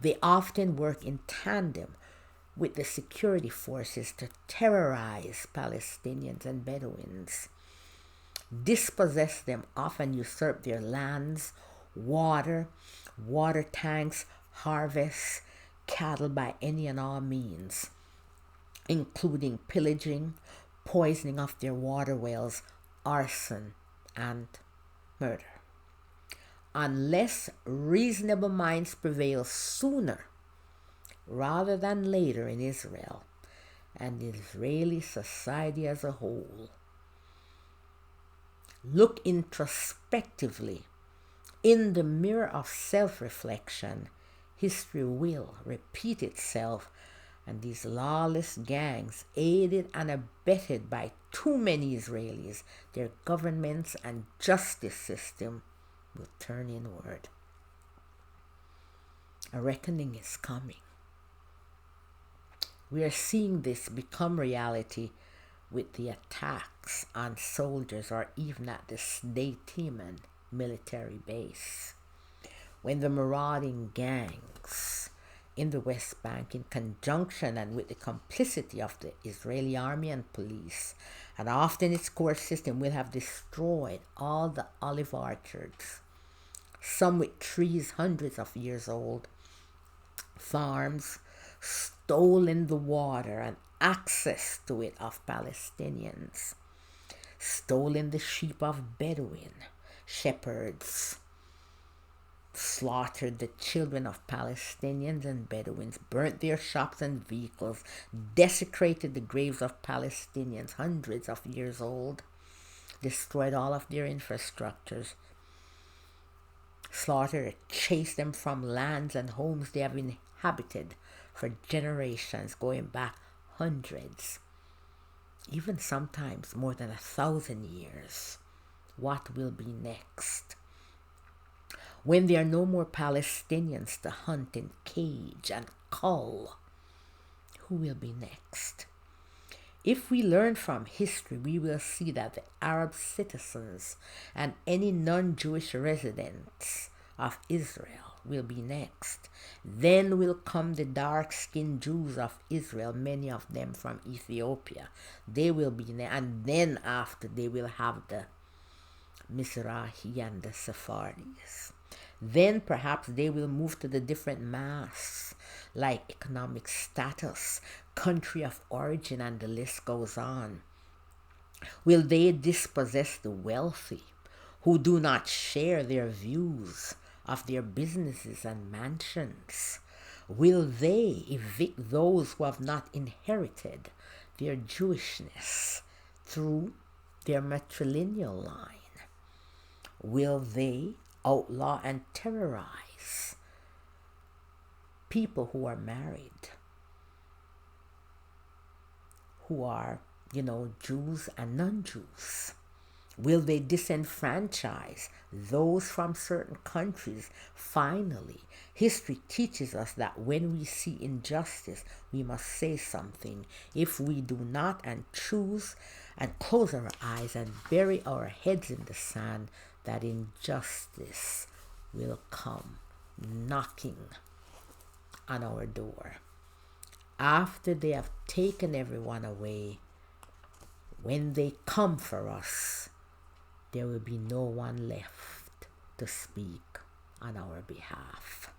A: They often work in tandem with the security forces to terrorize Palestinians and Bedouins, dispossess them of and usurp their lands, water tanks, harvests, cattle by any and all means, including pillaging, poisoning of their water wells, arson, and murder. Unless reasonable minds prevail sooner rather than later in Israel and Israeli society as a whole, look introspectively in the mirror of self-reflection, history will repeat itself, and these lawless gangs, aided and abetted by too many Israelis, their governments and justice system, will turn inward. A reckoning is coming. We are seeing this become reality with the attacks on soldiers or even at the Sdeitim military base. When the marauding gangs in the West Bank, in conjunction and with the complicity of the Israeli army and police, and often its court system, will have destroyed all the olive orchards, some with trees hundreds of years old, farms, stolen the water and access to it of Palestinians, stolen the sheep of Bedouin shepherds, slaughtered the children of Palestinians and Bedouins, burnt their shops and vehicles, desecrated the graves of Palestinians hundreds of years old, destroyed all of their infrastructures, slaughtered or chased them from lands and homes they have inhabited for generations, going back hundreds, even sometimes more than 1,000 years. What will be next? When there are no more Palestinians to hunt and cage and cull, who will be next? If we learn from history, we will see that the Arab citizens and any non-Jewish residents of Israel will be next. Then will come the dark-skinned Jews of Israel, many of them from Ethiopia. They will be next, and then after they will have the Mizrahi and the Sephardis. Then perhaps they will move to the different masks, like economic status, country of origin, and the list goes on. Will they dispossess the wealthy who do not share their views of their businesses and mansions? Will they evict those who have not inherited their Jewishness through their matrilineal line? Will they outlaw and terrorize people who are married, who are, Jews and non-Jews? Will they disenfranchise those from certain countries? Finally, history teaches us that when we see injustice, we must say something. If we do not and choose and close our eyes and bury our heads in the sand, that injustice will come knocking on our door. After they have taken everyone away, when they come for us, there will be no one left to speak on our behalf.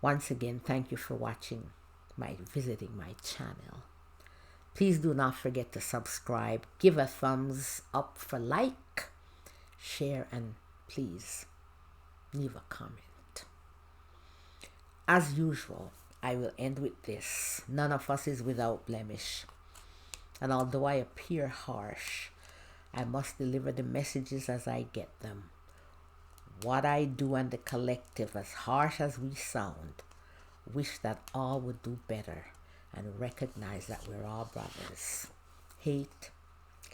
A: Once again, thank you for visiting my channel. Please do not forget to subscribe, give a thumbs up for like, share, and please leave a comment. As usual, I will end with this. None of us is without blemish. And although I appear harsh, I must deliver the messages as I get them. What I do and the collective, as harsh as we sound, wish that all would do better and recognize that we're all brothers. Hate,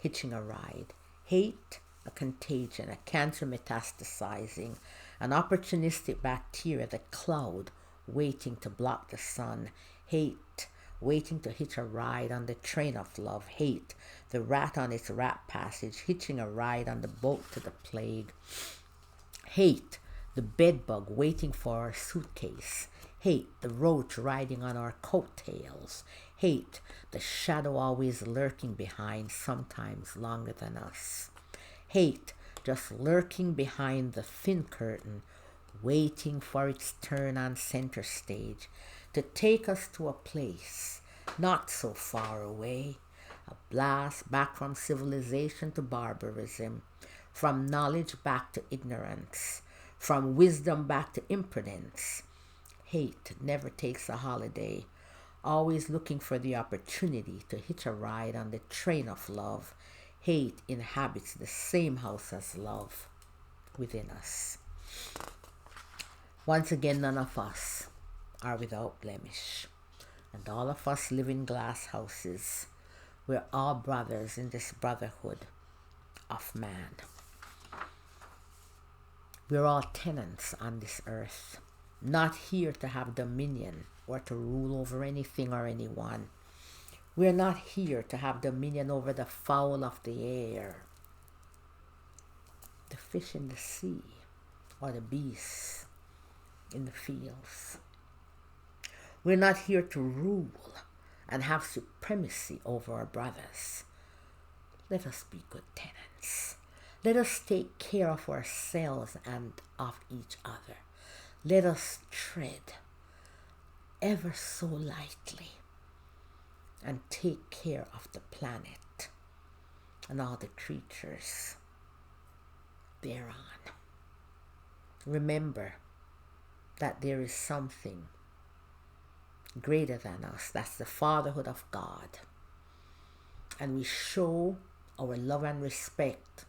A: hitching a ride. Hate, a contagion, a cancer metastasizing, an opportunistic bacteria, the cloud waiting to block the sun. Hate, waiting to hitch a ride on the train of love. Hate, the rat on its rat passage, hitching a ride on the boat to the plague. Hate, the bedbug waiting for our suitcase. Hate, the roach riding on our coattails. Hate, the shadow always lurking behind, sometimes longer than us. Hate, just lurking behind the thin curtain, waiting for its turn on center stage to take us to a place not so far away, a blast back from civilization to barbarism, from knowledge back to ignorance, from wisdom back to imprudence. Hate never takes a holiday, always looking for the opportunity to hitch a ride on the train of love. Hate inhabits the same house as love within us. Once again, none of us are without blemish, and all of us live in glass houses. We're all brothers in this brotherhood of man. We're all tenants on this earth, not here to have dominion or to rule over anything or anyone. We're not here to have dominion over the fowl of the air, the fish in the sea, or the beasts in the fields. We're not here to rule and have supremacy over our brothers. Let us be good tenants. Let us take care of ourselves and of each other. Let us tread ever so lightly and take care of the planet and all the creatures thereon. Remember that there is something greater than us. That's the fatherhood of God. And we show our love and respect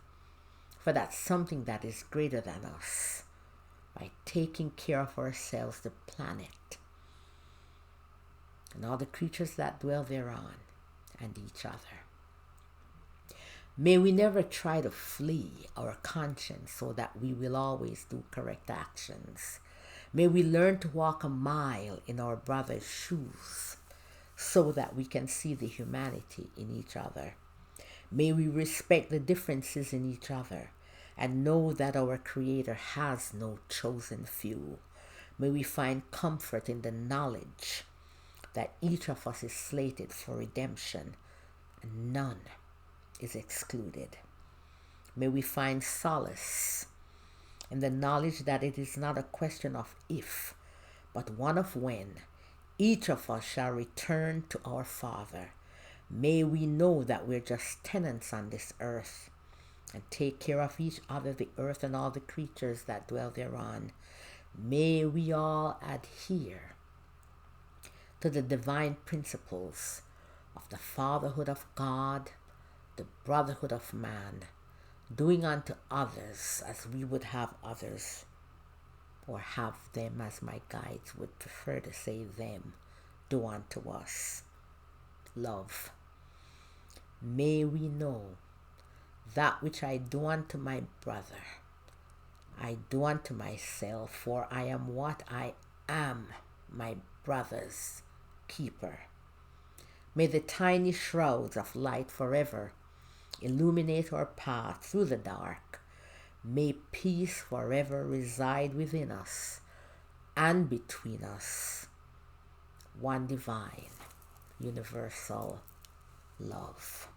A: for that something that is greater than us by taking care of ourselves, the planet, and all the creatures that dwell thereon, and each other. May we never try to flee our conscience so that we will always do correct actions. May we learn to walk a mile in our brother's shoes so that we can see the humanity in each other. May we respect the differences in each other and know that our Creator has no chosen few. May we find comfort in the knowledge that each of us is slated for redemption and none is excluded. May we find solace in the knowledge that it is not a question of if, but one of when each of us shall return to our Father. May we know that we're just tenants on this earth and take care of each other, the earth and all the creatures that dwell thereon. May we all adhere to the divine principles of the fatherhood of God, the brotherhood of man, doing unto others as we would have others, or have them, as my guides would prefer to say them, do unto us. Love. May we know that which I do unto my brother, I do unto myself, for I am what I am, my brother's keeper. May the tiny shrouds of light forever illuminate our path through the dark. May peace forever reside within us and between us. One divine, universal love.